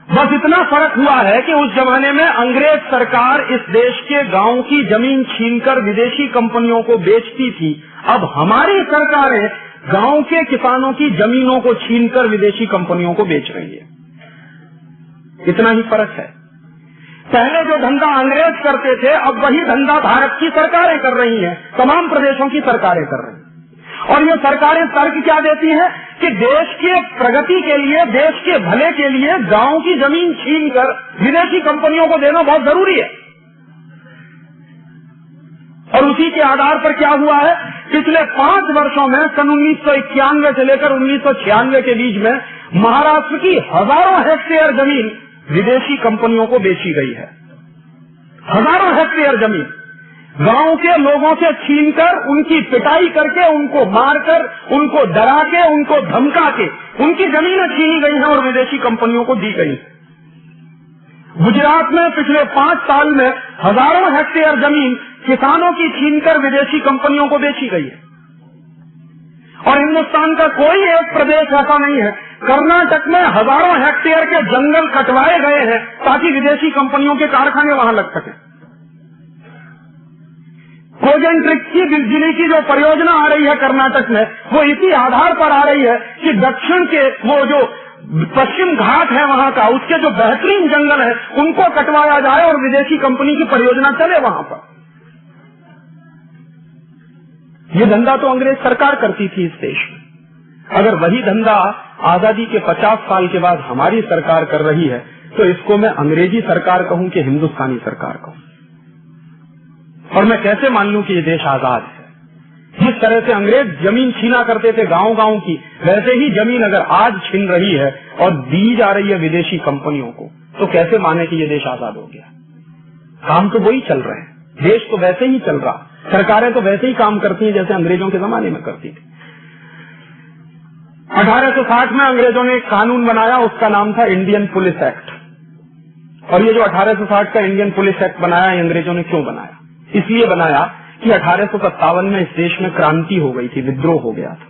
बस इतना फर्क हुआ है कि उस जमाने में अंग्रेज सरकार इस देश के गांव की जमीन छीनकर विदेशी कंपनियों को बेचती थी। अब हमारी सरकारें गांव के किसानों की जमीनों को छीनकर विदेशी कंपनियों को बेच रही है। इतना ही फर्क है। पहले जो धंधा अंग्रेज करते थे, अब वही धंधा भारत की सरकारें कर रही हैं, तमाम प्रदेशों की सरकारें कर रही हैं। और ये सरकारें तर्क क्या देती हैं कि देश के प्रगति के लिए, देश के भले के लिए गांव की जमीन छीनकर विदेशी कंपनियों को देना बहुत जरूरी है। और उसी के आधार पर क्या हुआ है, पिछले 5 वर्षों में सन 1991 से लेकर 1996 के बीच में महाराष्ट्र की हजारों हेक्टेयर जमीन विदेशी कंपनियों को बेची गई है। हजारों हेक्टेयर जमीन। गांव के लोगों से छीनकर, उनकी पिटाई करके, उनको मारकर, उनको डरा के, उनको धमका के उनकी जमीनें छीनी गई हैं और विदेशी कंपनियों को दी गई। गुजरात में पिछले 5 साल में हजारों हेक्टेयर जमीन किसानों की छीनकर विदेशी कंपनियों को बेची गई है। और हिंदुस्तान का कोई एक प्रदेश ऐसा नहीं है, कर्नाटक में हजारों हेक्टेयर के जंगल कटवाए गए हैं ताकि विदेशी कंपनियों के कारखाने वहां लग सके। कोजेंट्रिक की बिजली की जो परियोजना आ रही है कर्नाटक में, वो इसी आधार पर आ रही है कि दक्षिण के वो जो पश्चिम घाट है वहां का, उसके जो बेहतरीन जंगल है उनको कटवाया जाए और विदेशी कंपनी की परियोजना चले वहां पर। ये धंधा तो अंग्रेज सरकार करती थी इस देश में। अगर वही धंधा आजादी के 50 साल के बाद हमारी सरकार कर रही है तो इसको मैं अंग्रेजी सरकार कहूं कि हिंदुस्तानी सरकार कहूं? और मैं कैसे मान लूं कि ये देश आजाद है? जिस तरह से अंग्रेज जमीन छीना करते थे गांव गांव की, वैसे ही जमीन अगर आज छीन रही है और दी जा रही है विदेशी कंपनियों को, तो कैसे माने कि ये देश आजाद हो गया? काम तो वही चल रहे हैं, देश तो वैसे ही चल रहा, सरकारें तो वैसे ही काम करती हैं जैसे अंग्रेजों के जमाने में करती थी। 1860 में अंग्रेजों ने एक कानून बनाया, उसका नाम था इंडियन पुलिस एक्ट। और ये जो 1860 का इंडियन पुलिस एक्ट बनाया, ये अंग्रेजों ने क्यों बनाया? इसलिए बनाया कि 1857 में इस देश में क्रांति हो गई थी, विद्रोह हो गया था,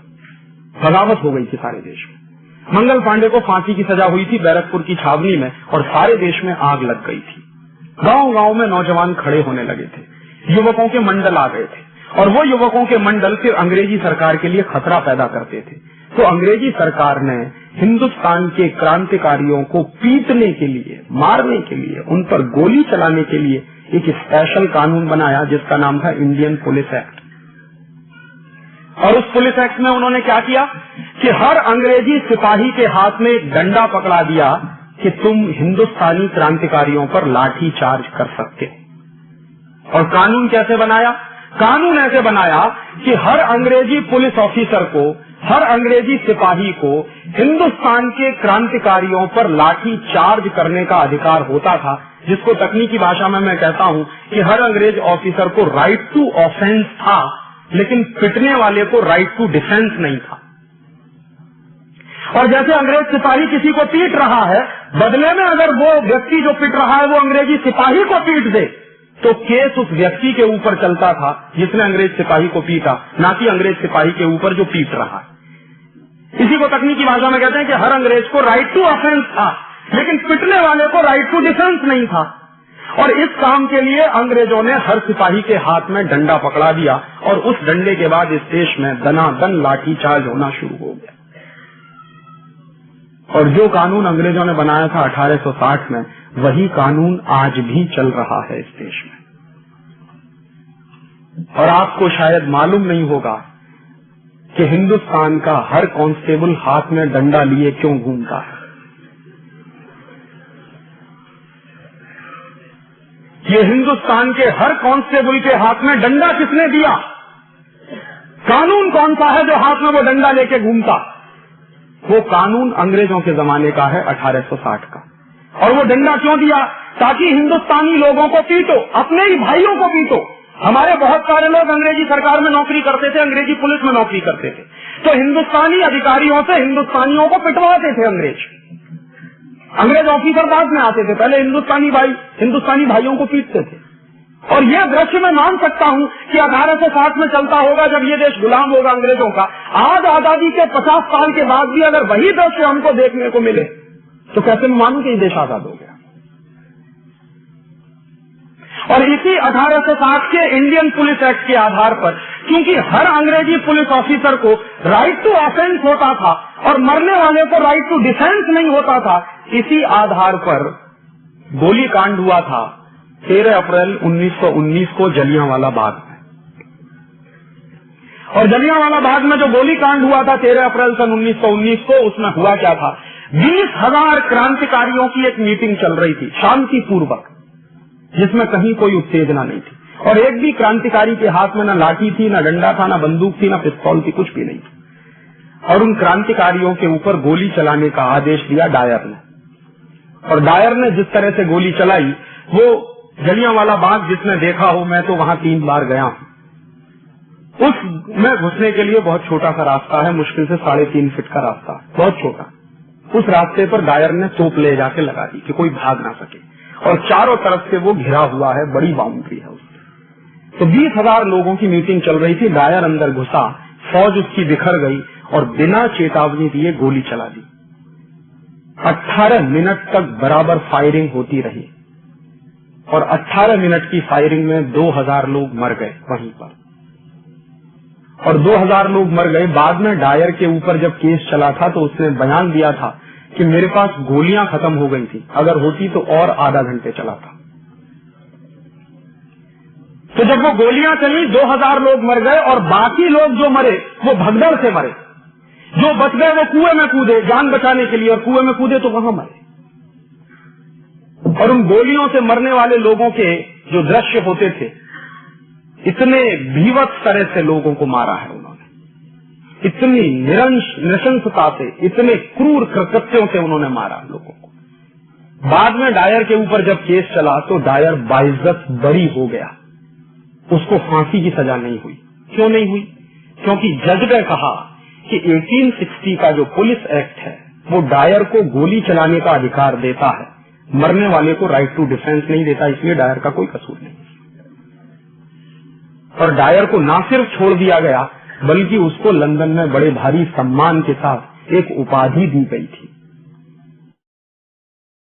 बगावत हो गई थी सारे देश में। मंगल पांडे को फांसी की सजा हुई थी बैरकपुर की छावनी में और सारे देश में आग लग गई थी। गांव गांव में नौजवान खड़े होने लगे थे, युवकों के मंडल आ गए थे और वो युवकों के मंडल फिर अंग्रेजी सरकार के लिए खतरा पैदा करते थे। तो अंग्रेजी सरकार ने हिंदुस्तान के क्रांतिकारियों को पीटने के लिए, मारने के लिए, उन पर गोली चलाने के लिए एक स्पेशल कानून बनाया जिसका नाम था इंडियन पुलिस एक्ट। और उस पुलिस एक्ट में उन्होंने क्या किया कि हर अंग्रेजी सिपाही के हाथ में एक डंडा पकड़ा दिया कि तुम हिंदुस्तानी क्रांतिकारियों पर लाठी चार्ज कर सकते हो। और कानून कैसे बनाया? कानून ऐसे बनाया कि हर अंग्रेजी पुलिस ऑफिसर को, हर अंग्रेजी सिपाही को हिंदुस्तान के क्रांतिकारियों पर लाठी चार्ज करने का अधिकार होता था, जिसको तकनीकी भाषा में मैं कहता हूं कि हर अंग्रेज ऑफिसर को राइट टू ऑफेंस था, लेकिन पिटने वाले को राइट टू डिफेंस नहीं था। और जैसे अंग्रेज सिपाही किसी को पीट रहा है, बदले में अगर वो व्यक्ति जो पीट रहा है वो अंग्रेजी सिपाही को पीट दे, तो केस उस व्यक्ति के ऊपर चलता था जिसने अंग्रेज सिपाही को पीटा, ना कि अंग्रेज सिपाही के ऊपर जो पीट रहा है। इसी को तकनीकी भाषा में कहते हैं कि हर अंग्रेज को राइट टू ऑफेंस था, लेकिन पिटने वाले को राइट टू डिफेंस नहीं था। और इस काम के लिए अंग्रेजों ने हर सिपाही के हाथ में डंडा पकड़ा दिया और उस डंडे के बाद इस देश में दनादन लाठी चार्ज होना शुरू हो गया। और जो कानून अंग्रेजों ने बनाया था 1860 में, वही कानून आज भी चल रहा है इस देश में। और आपको शायद मालूम नहीं होगा कि हिंदुस्तान का हर कांस्टेबल हाथ में डंडा लिए क्यों घूमता है। ये हिंदुस्तान के हर कांस्टेबल के हाथ में डंडा किसने दिया? कानून कौन सा है जो हाथ में वो डंडा लेके घूमता? वो कानून अंग्रेजों के जमाने का है, 1860 का। और वो डंडा क्यों दिया? ताकि हिंदुस्तानी लोगों को पीटो, अपने ही भाइयों को पीटो। हमारे बहुत सारे लोग अंग्रेजी सरकार में नौकरी करते थे, अंग्रेजी पुलिस में नौकरी करते थे, तो हिंदुस्तानी अधिकारियों से हिंदुस्तानियों को पिटवाते थे अंग्रेज। अंग्रेज ऑफिसर बाद में आते थे, पहले हिंदुस्तानी भाइयों को पीटते थे। और यह दृश्य मैं मान सकता हूं कि 1860 में चलता होगा जब ये देश गुलाम होगा अंग्रेजों का। आज आजादी के 50 साल के बाद भी अगर वही दृश्य हमको देखने को मिले तो कैसे मैं मानूं कि ये देश आजाद हो गया। और इसी 1860 के इंडियन पुलिस एक्ट के आधार पर, क्योंकि हर अंग्रेजी पुलिस ऑफिसर को राइट टू ऑफेंस होता था और मरने वाले को राइट टू डिफेंस नहीं होता था, इसी आधार पर गोली कांड हुआ था 13 अप्रैल 1919 को जलियांवाला बाग में। और जलियांवाला बाग में जो गोली कांड हुआ था 13 अप्रैल सन 1919 को, उसमें हुआ क्या था? 20,000 क्रांतिकारियों की एक मीटिंग चल रही थी शांतिपूर्वक, जिसमें कहीं कोई उत्तेजना नहीं थी। और एक भी क्रांतिकारी के हाथ में न लाठी थी, न डंडा था, न बंदूक थी, न पिस्तौल थी, कुछ भी नहीं थी। और उन क्रांतिकारियों के ऊपर गोली चलाने का आदेश दिया डायर ने। और डायर ने जिस तरह से गोली चलाई वो जलियांवाला बाग जिसने देखा हो, मैं तो वहां 3 बार गया हूं। उस में घुसने के लिए बहुत छोटा सा रास्ता है, मुश्किल से 3.5 फीट का रास्ता, बहुत छोटा। उस रास्ते पर डायर ने तोप ले जाके लगा दी कि कोई भाग ना सके, और चारों तरफ से वो घिरा हुआ है, बड़ी बाउंड्री है उसकी। तो 20,000 लोगों की मीटिंग चल रही थी, डायर अंदर घुसा, फौज उसकी बिखर गई और बिना चेतावनी दिए गोली चला दी। 18 मिनट तक बराबर फायरिंग होती रही और 18 मिनट की फायरिंग में 2000 लोग मर गए वहीं पर, और 2000 लोग मर गए। बाद में डायर के ऊपर जब केस चला था तो उसने बयान दिया था कि मेरे पास गोलियां खत्म हो गई थी, अगर होती तो और आधा घंटे चला था। तो जब वो गोलियां चली 2000 लोग मर गए, और बाकी लोग जो मरे वो भगदड़ से मरे, जो बच गए वो कुएं में कूदे जान बचाने के लिए, और कुएं में कूदे तो वहां मरे। और उन गोलियों से मरने वाले लोगों के जो दृश्य होते थे, इतने भीवत्स तरह से लोगों को मारा है उन्होंने, इतनी नृशंसता से, इतने क्रूर कृत्यों से उन्होंने मारा लोगों को। बाद में डायर के ऊपर जब केस चला तो डायर बाइज्जत बरी हो गया, उसको फांसी की सजा नहीं हुई। क्यों नहीं हुई? क्योंकि जज ने कहा कि 1860 का जो पुलिस एक्ट है वो डायर को गोली चलाने का अधिकार देता है, मरने वाले को राइट टू डिफेंस नहीं देता, इसलिए डायर का कोई कसूर नहीं। और डायर को ना सिर्फ छोड़ दिया गया बल्कि उसको लंदन में बड़े भारी सम्मान के साथ एक उपाधि दी गई थी,